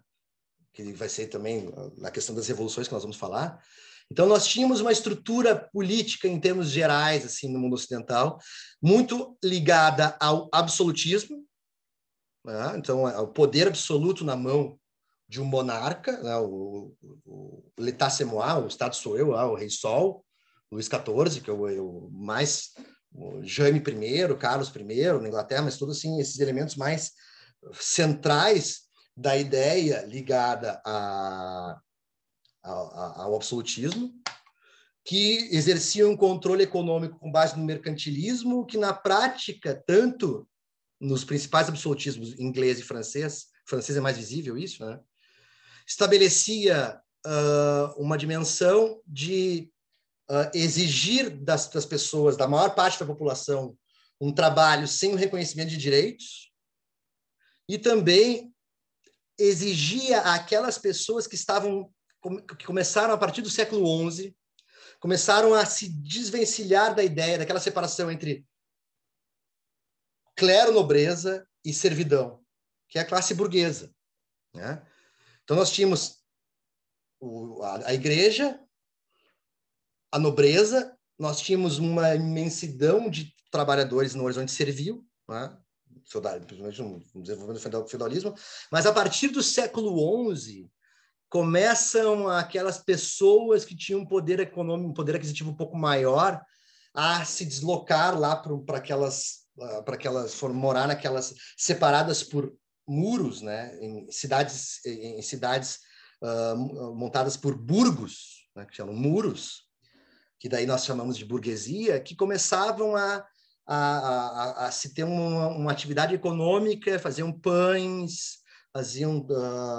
Que vai ser também na questão das revoluções que nós vamos falar. Então, nós tínhamos uma estrutura política, em termos gerais, assim, no mundo ocidental, muito ligada ao absolutismo, né? Então, o poder absoluto na mão de um monarca, né? O l'état c'est moi, o Estado sou eu, o Rei Sol, Luís XIV, que é o mais... O Jaime I, Carlos I, na Inglaterra, mas todos assim, esses elementos mais centrais da ideia ligada ao absolutismo, que exerciam um controle econômico com base no mercantilismo, que na prática, tanto nos principais absolutismos inglês e francês é mais visível isso, né? Estabelecia uma dimensão de exigir das pessoas, da maior parte da população, um trabalho sem o reconhecimento de direitos, e também exigia àquelas pessoas que começaram a partir do século XI, começaram a se desvencilhar da ideia daquela separação entre clero, nobreza e servidão, que é a classe burguesa, né? Então, nós tínhamos a igreja, a nobreza, nós tínhamos uma imensidão de trabalhadores no horizonte servil, né? Principalmente no desenvolvimento do feudalismo, mas a partir do século XI começam aquelas pessoas que tinham um poder econômico, um poder aquisitivo um pouco maior, a se deslocar lá para aquelas foram morar naquelas separadas por muros, né? em cidades montadas por burgos, né? Que chamam muros, que daí nós chamamos de burguesia, que começavam a se ter uma atividade econômica, faziam pães, faziam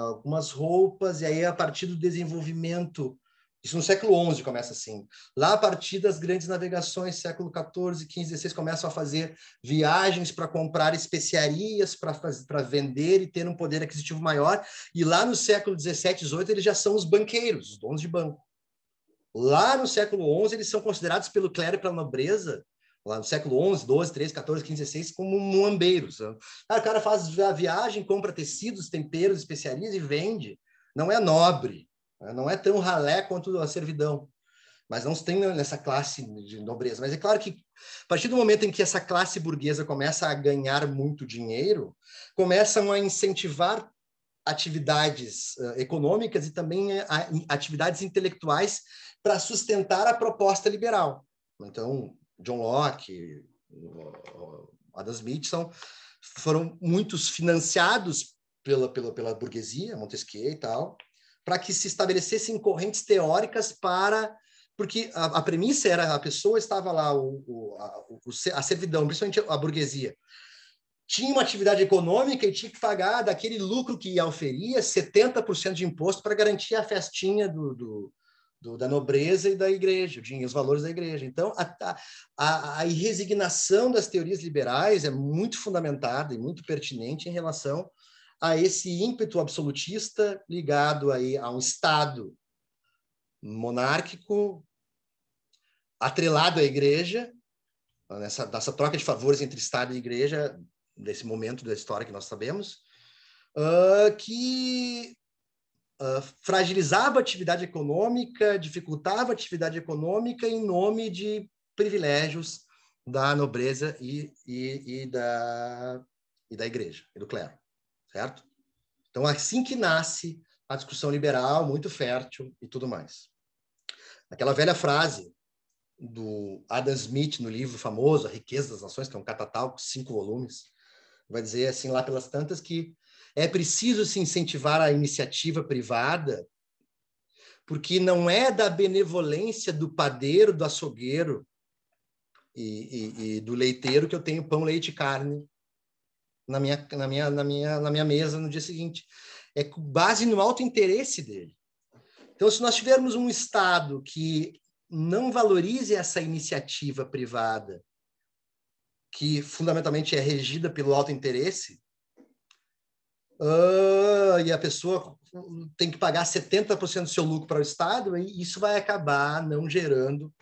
algumas roupas, e aí a partir do desenvolvimento, isso no século XI começa assim, lá a partir das grandes navegações, século XIV, XV, XVI, começam a fazer viagens para comprar especiarias, para vender e ter um poder aquisitivo maior, e lá no século XVII, XVIII, eles já são os banqueiros, os donos de banco, Lá no século XI, eles são considerados pelo clero e pela nobreza, lá no século XI, XII, XIII, XIV, XV, XVI, como muambeiros. O cara faz a viagem, compra tecidos, temperos, especiarias e vende. Não é nobre, não é tão ralé quanto a servidão, mas não se tem nessa classe de nobreza. Mas é claro que, a partir do momento em que essa classe burguesa começa a ganhar muito dinheiro, começam a incentivar atividades econômicas e também atividades intelectuais para sustentar a proposta liberal. Então, John Locke, Adam Smith foram muitos financiados pela burguesia, Montesquieu e tal, para que se estabelecessem correntes teóricas porque a premissa era a pessoa estava lá, a servidão, principalmente a burguesia, tinha uma atividade econômica e tinha que pagar daquele lucro que oferia 70% de imposto para garantir a festinha da nobreza e da igreja, os valores da igreja. Então, a resignação das teorias liberais é muito fundamentada e muito pertinente em relação a esse ímpeto absolutista ligado aí a um Estado monárquico atrelado à igreja, nessa troca de favores entre Estado e igreja, desse momento da história que nós sabemos, que fragilizava a atividade econômica, dificultava a atividade econômica em nome de privilégios da nobreza e da igreja, e do clero, certo? Então, assim que nasce a discussão liberal, muito fértil e tudo mais. Aquela velha frase do Adam Smith no livro famoso, A Riqueza das Nações, que é um catatal com 5 volumes, vai dizer assim lá pelas tantas que é preciso se incentivar a iniciativa privada, porque não é da benevolência do padeiro, do açougueiro e do leiteiro que eu tenho pão, leite e carne na minha mesa no dia seguinte. É com base no alto interesse dele. Então, se nós tivermos um Estado que não valorize essa iniciativa privada, que fundamentalmente é regida pelo alto interesse, e a pessoa tem que pagar 70% do seu lucro para o Estado, e isso vai acabar não gerando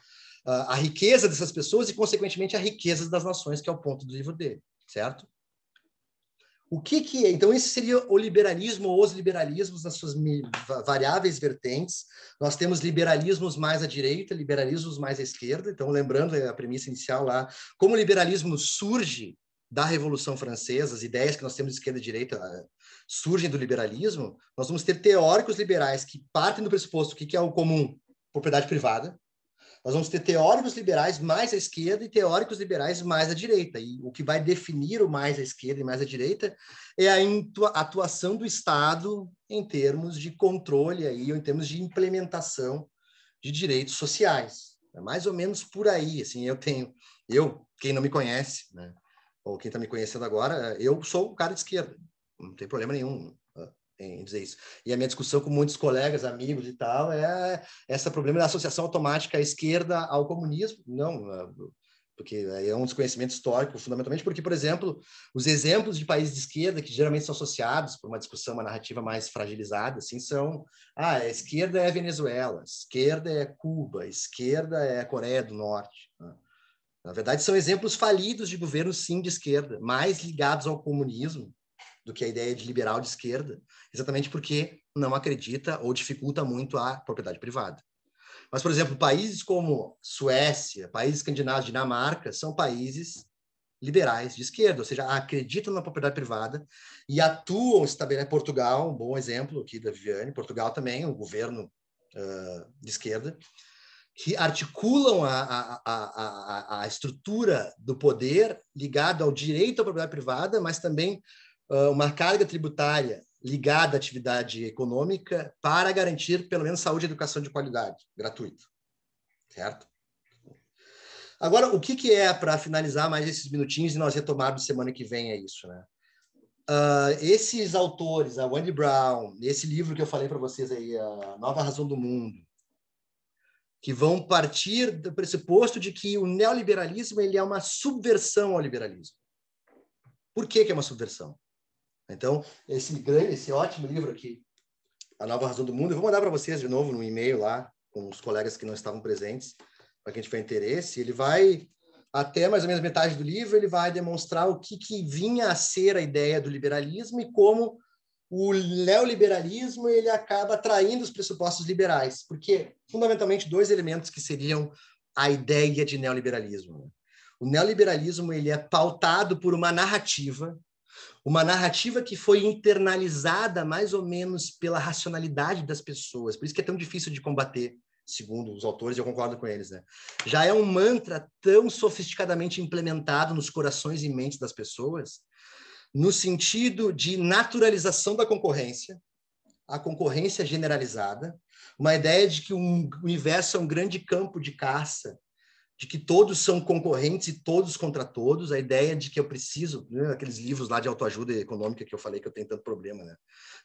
a riqueza dessas pessoas e, consequentemente, a riqueza das nações, que é o ponto do livro dele, certo? O que é? Então, esse seria o liberalismo ou os liberalismos nas suas variáveis vertentes. Nós temos liberalismos mais à direita, liberalismos mais à esquerda. Então, lembrando a premissa inicial lá, como o liberalismo surge da Revolução Francesa, as ideias que nós temos de esquerda e direita surgem do liberalismo, nós vamos ter teóricos liberais que partem do pressuposto que é o comum, propriedade privada. Nós vamos ter teóricos liberais mais à esquerda e teóricos liberais mais à direita. E o que vai definir o mais à esquerda e mais à direita é a atuação do Estado em termos de controle aí, ou em termos de implementação de direitos sociais. É mais ou menos por aí. Assim, quem não me conhece, né, ou quem está me conhecendo agora, eu sou um cara de esquerda. Não tem problema nenhum em dizer isso. E a minha discussão com muitos colegas, amigos e tal, é esse problema da associação automática à esquerda ao comunismo. Não, porque é um desconhecimento histórico, fundamentalmente, porque, por exemplo, os exemplos de países de esquerda, que geralmente são associados por uma discussão, uma narrativa mais fragilizada, assim, são, a esquerda é a Venezuela, a esquerda é Cuba, a esquerda é a Coreia do Norte. Na verdade, são exemplos falidos de governos, sim, de esquerda, mais ligados ao comunismo do que a ideia de liberal de esquerda, exatamente porque não acredita ou dificulta muito a propriedade privada. Mas, por exemplo, países como Suécia, países escandinavos, Dinamarca, são países liberais de esquerda, ou seja, acreditam na propriedade privada e atuam, Portugal, um bom exemplo aqui da Viviane, Portugal também, um governo de esquerda, que articulam a estrutura do poder ligado ao direito à propriedade privada, mas também uma carga tributária ligada à atividade econômica para garantir, pelo menos, saúde e educação de qualidade, gratuito. Certo? Agora, o que é, para finalizar mais esses minutinhos e nós retomarmos semana que vem, é isso, né? Esses autores, a Wendy Brown, esse livro que eu falei para vocês aí, A Nova Razão do Mundo, que vão partir do pressuposto de que o neoliberalismo ele é uma subversão ao liberalismo. Por que é uma subversão? Então, esse ótimo livro aqui, A Nova Razão do Mundo, eu vou mandar para vocês de novo no e-mail lá, com os colegas que não estavam presentes, para quem tiver interesse. Ele vai, até mais ou menos metade do livro, ele vai demonstrar o que vinha a ser a ideia do liberalismo e como o neoliberalismo ele acaba traindo os pressupostos liberais, porque, fundamentalmente, dois elementos que seriam a ideia de neoliberalismo. O neoliberalismo ele é pautado por uma narrativa que foi internalizada mais ou menos pela racionalidade das pessoas, por isso que é tão difícil de combater, segundo os autores, e eu concordo com eles, né? Já é um mantra tão sofisticadamente implementado nos corações e mentes das pessoas, no sentido de naturalização da concorrência, a concorrência generalizada, uma ideia de que o universo é um grande campo de caça, de que todos são concorrentes e todos contra todos, a ideia de que eu preciso, né, aqueles livros lá de autoajuda econômica que eu falei que eu tenho tanto problema, né?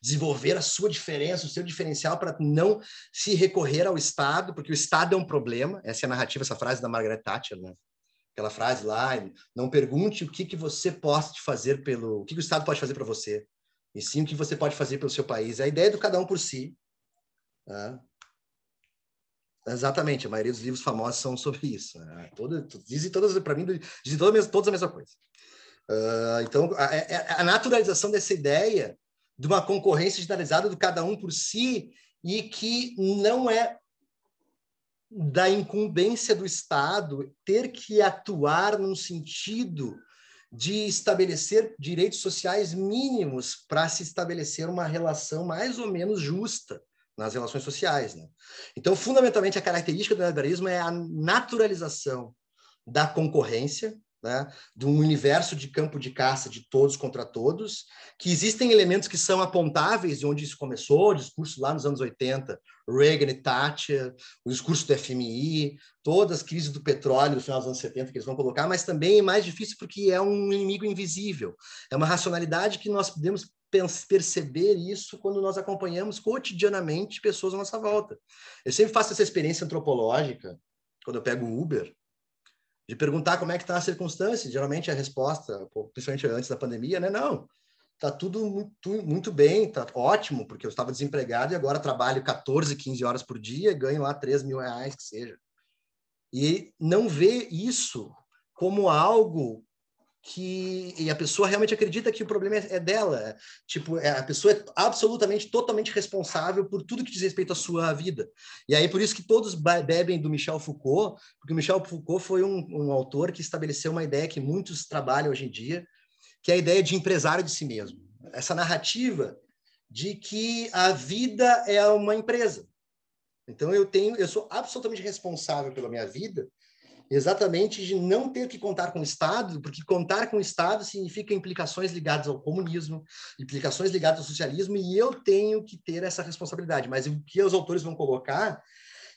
Desenvolver a sua diferença, o seu diferencial para não se recorrer ao Estado, porque o Estado é um problema, essa é a narrativa, essa frase da Margaret Thatcher, né? Aquela frase lá, não pergunte o que você pode fazer o que o Estado pode fazer para você, e sim o que você pode fazer pelo seu país. É a ideia do cada um por si. Né? Exatamente, a maioria dos livros famosos são sobre isso. Né? Dizem todas, para mim, dizem todas a mesma coisa. Então, a naturalização dessa ideia de uma concorrência generalizada do cada um por si e que não é da incumbência do Estado ter que atuar num sentido de estabelecer direitos sociais mínimos para se estabelecer uma relação mais ou menos justa nas relações sociais. Né? Então, fundamentalmente, a característica do neoliberalismo é a naturalização da concorrência, né? De um universo de campo de caça de todos contra todos, que existem elementos que são apontáveis de onde isso começou, o discurso lá nos anos 80, Reagan e Thatcher, o discurso do FMI, todas as crises do petróleo no final dos anos 70 que eles vão colocar, mas também é mais difícil porque é um inimigo invisível. É uma racionalidade que nós podemos perceber isso quando nós acompanhamos cotidianamente pessoas à nossa volta. Eu sempre faço essa experiência antropológica, quando eu pego o Uber, de perguntar como é que está a circunstância. Geralmente a resposta, principalmente antes da pandemia, né? Não, está tudo muito bem, está ótimo, porque eu estava desempregado e agora trabalho 14, 15 horas por dia e ganho lá 3 mil reais, que seja. E não vê isso como algo e a pessoa realmente acredita que o problema é dela. Tipo, a pessoa é absolutamente, totalmente responsável por tudo que diz respeito à sua vida. E aí, por isso que todos bebem do Michel Foucault, porque o Michel Foucault foi um autor que estabeleceu uma ideia que muitos trabalham hoje em dia, que é a ideia de empresário de si mesmo. Essa narrativa de que a vida é uma empresa. Então, eu sou absolutamente responsável pela minha vida, exatamente de não ter que contar com o Estado, porque contar com o Estado significa implicações ligadas ao comunismo, implicações ligadas ao socialismo, e eu tenho que ter essa responsabilidade. Mas o que os autores vão colocar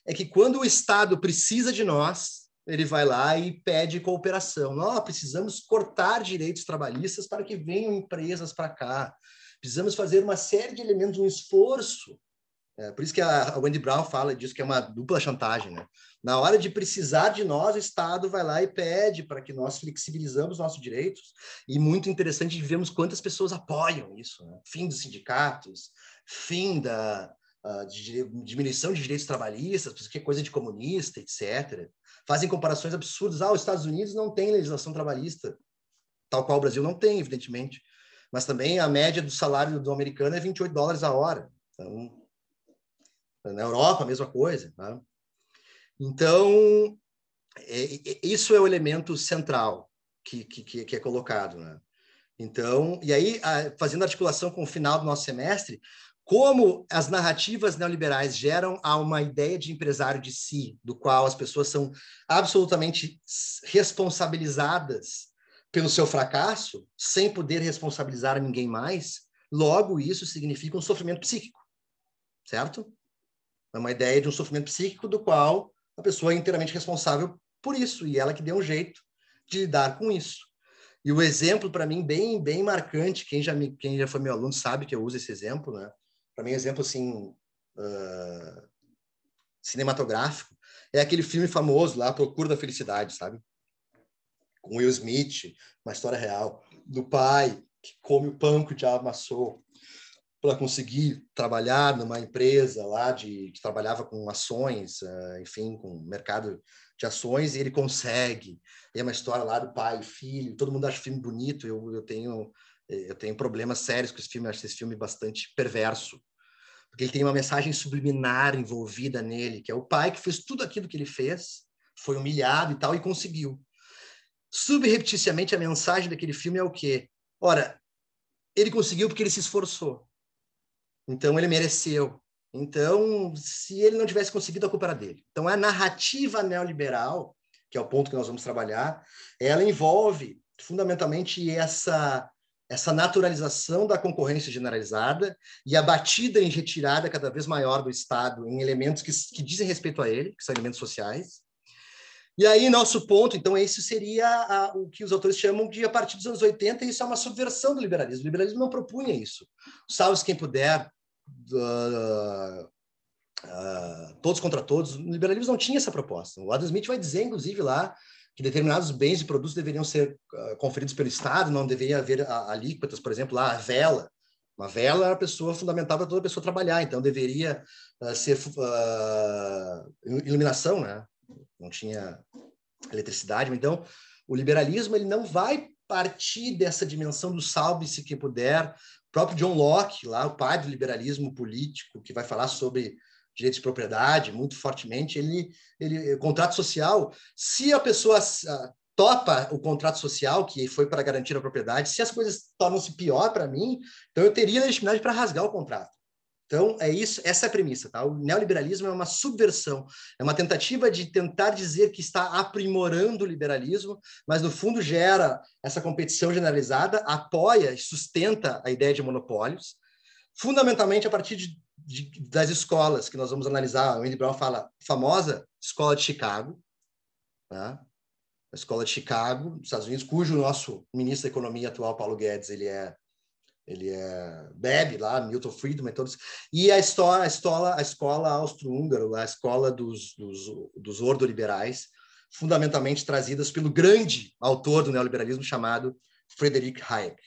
é que quando o Estado precisa de nós, ele vai lá e pede cooperação. Nós precisamos cortar direitos trabalhistas para que venham empresas para cá. Precisamos fazer uma série de elementos, um esforço. Por isso que a Wendy Brown fala disso, que é uma dupla chantagem, né? Na hora de precisar de nós, o Estado vai lá e pede para que nós flexibilizamos nossos direitos. E muito interessante de vermos quantas pessoas apoiam isso. Né? Fim dos sindicatos, fim da diminuição de direitos trabalhistas, porque é coisa de comunista, etc. Fazem comparações absurdas. Os Estados Unidos não tem legislação trabalhista, tal qual o Brasil não tem, evidentemente. Mas também a média do salário do americano é $28 a hora. Então, na Europa, a mesma coisa. Tá? Então, isso é o elemento central que é colocado. Né? Então, e aí, fazendo articulação com o final do nosso semestre, como as narrativas neoliberais geram uma ideia de empresário de si, do qual as pessoas são absolutamente responsabilizadas pelo seu fracasso, sem poder responsabilizar ninguém mais, logo isso significa um sofrimento psíquico, certo? É uma ideia de um sofrimento psíquico do qual a pessoa é inteiramente responsável por isso, e ela que deu um jeito de lidar com isso. E o exemplo, para mim, bem marcante, quem já foi meu aluno sabe que eu uso esse exemplo, né? Para mim, exemplo assim, cinematográfico, é aquele filme famoso lá, Procura da Felicidade, sabe? Com Will Smith, uma história real, do pai que come o pão que o diabo amassou. para conseguir trabalhar numa empresa lá que trabalhava com ações, enfim, com mercado de ações, e ele consegue. E é uma história lá do pai e filho, todo mundo acha o filme bonito, eu tenho problemas sérios com esse filme, acho esse filme bastante perverso, porque ele tem uma mensagem subliminar envolvida nele, que é o pai que fez tudo aquilo que ele fez, foi humilhado e tal, e conseguiu. Subrepticiamente, a mensagem daquele filme é o quê? Ora, ele conseguiu porque ele se esforçou. Então, ele mereceu. Então, se ele não tivesse conseguido, a culpa era dele. Então, a narrativa neoliberal, que é o ponto que nós vamos trabalhar, ela envolve, fundamentalmente, essa naturalização da concorrência generalizada e a batida em retirada cada vez maior do Estado em elementos que dizem respeito a ele, que são elementos sociais. E aí, nosso ponto, então, esse seria o que os autores chamam de, a partir dos anos 80, isso é uma subversão do liberalismo. O liberalismo não propunha isso. Salve-se quem puder, todos contra todos. O liberalismo não tinha essa proposta. O Adam Smith vai dizer, inclusive, lá, que determinados bens e produtos deveriam ser conferidos pelo Estado, não deveria haver alíquotas, por exemplo, lá, a vela. Uma vela era a pessoa fundamental para toda pessoa trabalhar, então deveria ser iluminação, né? Não tinha eletricidade. Então, o liberalismo ele não vai partir dessa dimensão do salve-se quem puder. O próprio John Locke, lá, o pai do liberalismo político, que vai falar sobre direitos de propriedade muito fortemente, contrato social, se a pessoa topa o contrato social, que foi para garantir a propriedade, se as coisas tornam-se pior para mim, então eu teria legitimidade para rasgar o contrato. Então, é isso, essa é a premissa, tá? O neoliberalismo é uma subversão, é uma tentativa de tentar dizer que está aprimorando o liberalismo, mas no fundo gera essa competição generalizada, apoia e sustenta a ideia de monopólios, fundamentalmente a partir das escolas que nós vamos analisar. O Andy Brown fala, a famosa Escola de Chicago, tá? A Escola de Chicago, dos Estados Unidos, cujo nosso ministro da Economia atual, Paulo Guedes, ele bebe lá, Milton Friedman, todos. E a escola austro-húngara, a escola dos ordoliberais, fundamentalmente trazidas pelo grande autor do neoliberalismo chamado Friedrich Hayek.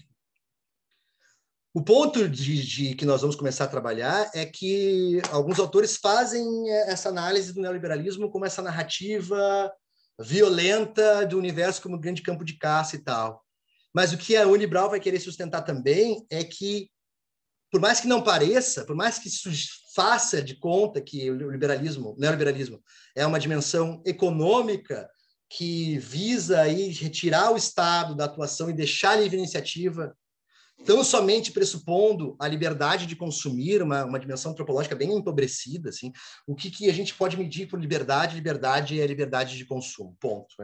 O ponto que nós vamos começar a trabalhar é que alguns autores fazem essa análise do neoliberalismo como essa narrativa violenta do universo como um grande campo de caça e tal. Mas o que a Uni Brown vai querer sustentar também é que, por mais que não pareça, por mais que isso faça de conta que o neoliberalismo é uma dimensão econômica que visa aí retirar o Estado da atuação e deixar a livre iniciativa, tão somente pressupondo a liberdade de consumir, uma dimensão antropológica bem empobrecida, assim, o que a gente pode medir por liberdade? Liberdade é liberdade de consumo, ponto.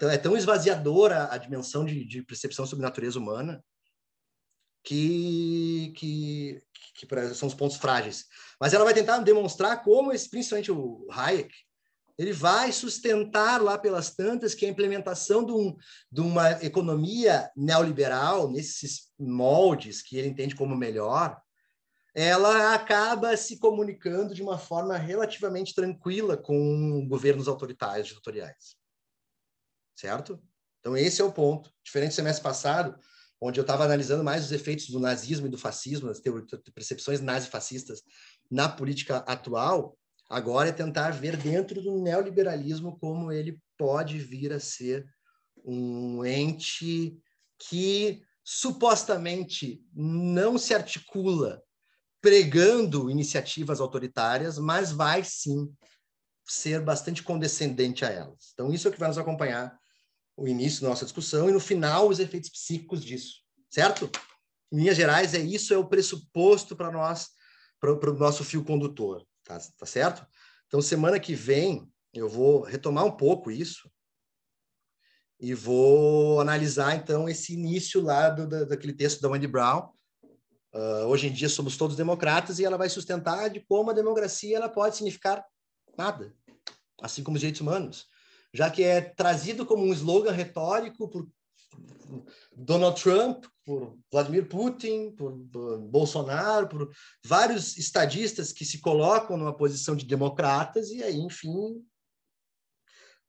É tão esvaziadora a dimensão de percepção sobre a natureza humana que são os pontos frágeis. Mas ela vai tentar demonstrar como, principalmente o Hayek, ele vai sustentar lá pelas tantas que a implementação de uma economia neoliberal, nesses moldes que ele entende como melhor, ela acaba se comunicando de uma forma relativamente tranquila com governos autoritários, ditatoriais. Certo? Então, esse é o ponto. Diferente do semestre passado, onde eu estava analisando mais os efeitos do nazismo e do fascismo, as percepções nazifascistas na política atual, agora é tentar ver dentro do neoliberalismo como ele pode vir a ser um ente que supostamente não se articula pregando iniciativas autoritárias, mas vai sim ser bastante condescendente a elas. Então, isso é o que vai nos acompanhar o início da nossa discussão e, no final, os efeitos psíquicos disso, certo? Em linhas gerais, isso é o pressuposto para o nosso fio condutor. Tá certo? Então, semana que vem, eu vou retomar um pouco isso e vou analisar, então, esse início lá daquele texto da Wendy Brown. Hoje em dia somos todos democratas e ela vai sustentar de como a democracia ela pode significar nada, assim como os direitos humanos, já que é trazido como um slogan retórico por Donald Trump, por Vladimir Putin, por Bolsonaro, por vários estadistas que se colocam numa posição de democratas e aí, enfim,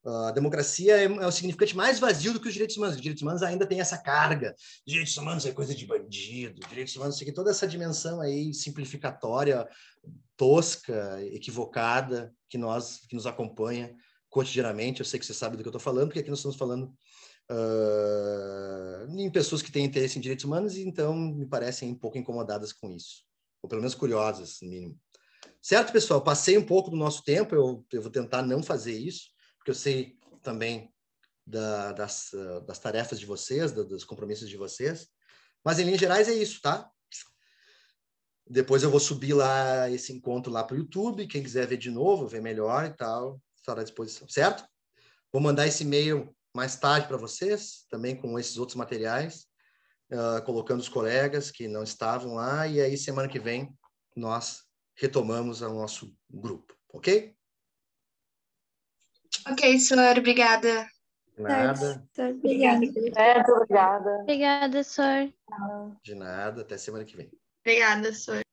A democracia é o significante mais vazio do que os direitos humanos. Os direitos humanos ainda têm essa carga. Direitos humanos é coisa de bandido. Direitos humanos, isso aqui, toda essa dimensão aí simplificatória, tosca, equivocada, que nos acompanha cotidianamente. Eu sei que você sabe do que eu estou falando, porque aqui nós estamos falando em pessoas que têm interesse em direitos humanos e então me parecem um pouco incomodadas com isso, ou pelo menos curiosas, no mínimo. Certo, pessoal? Passei um pouco do nosso tempo, eu vou tentar não fazer isso, porque eu sei também das tarefas de vocês, dos compromissos de vocês, mas em linhas gerais é isso, tá? Depois eu vou subir lá esse encontro lá para o YouTube, quem quiser ver de novo, ver melhor e tal, estará à disposição, certo? Vou mandar esse e-mail mais tarde para vocês, também com esses outros materiais, colocando os colegas que não estavam lá, e aí semana que vem nós retomamos o nosso grupo, ok? Ok, senhor, obrigada. Nada. Obrigada. Certo, obrigada. Obrigada, Sor. De nada, até semana que vem. Obrigada, senhor.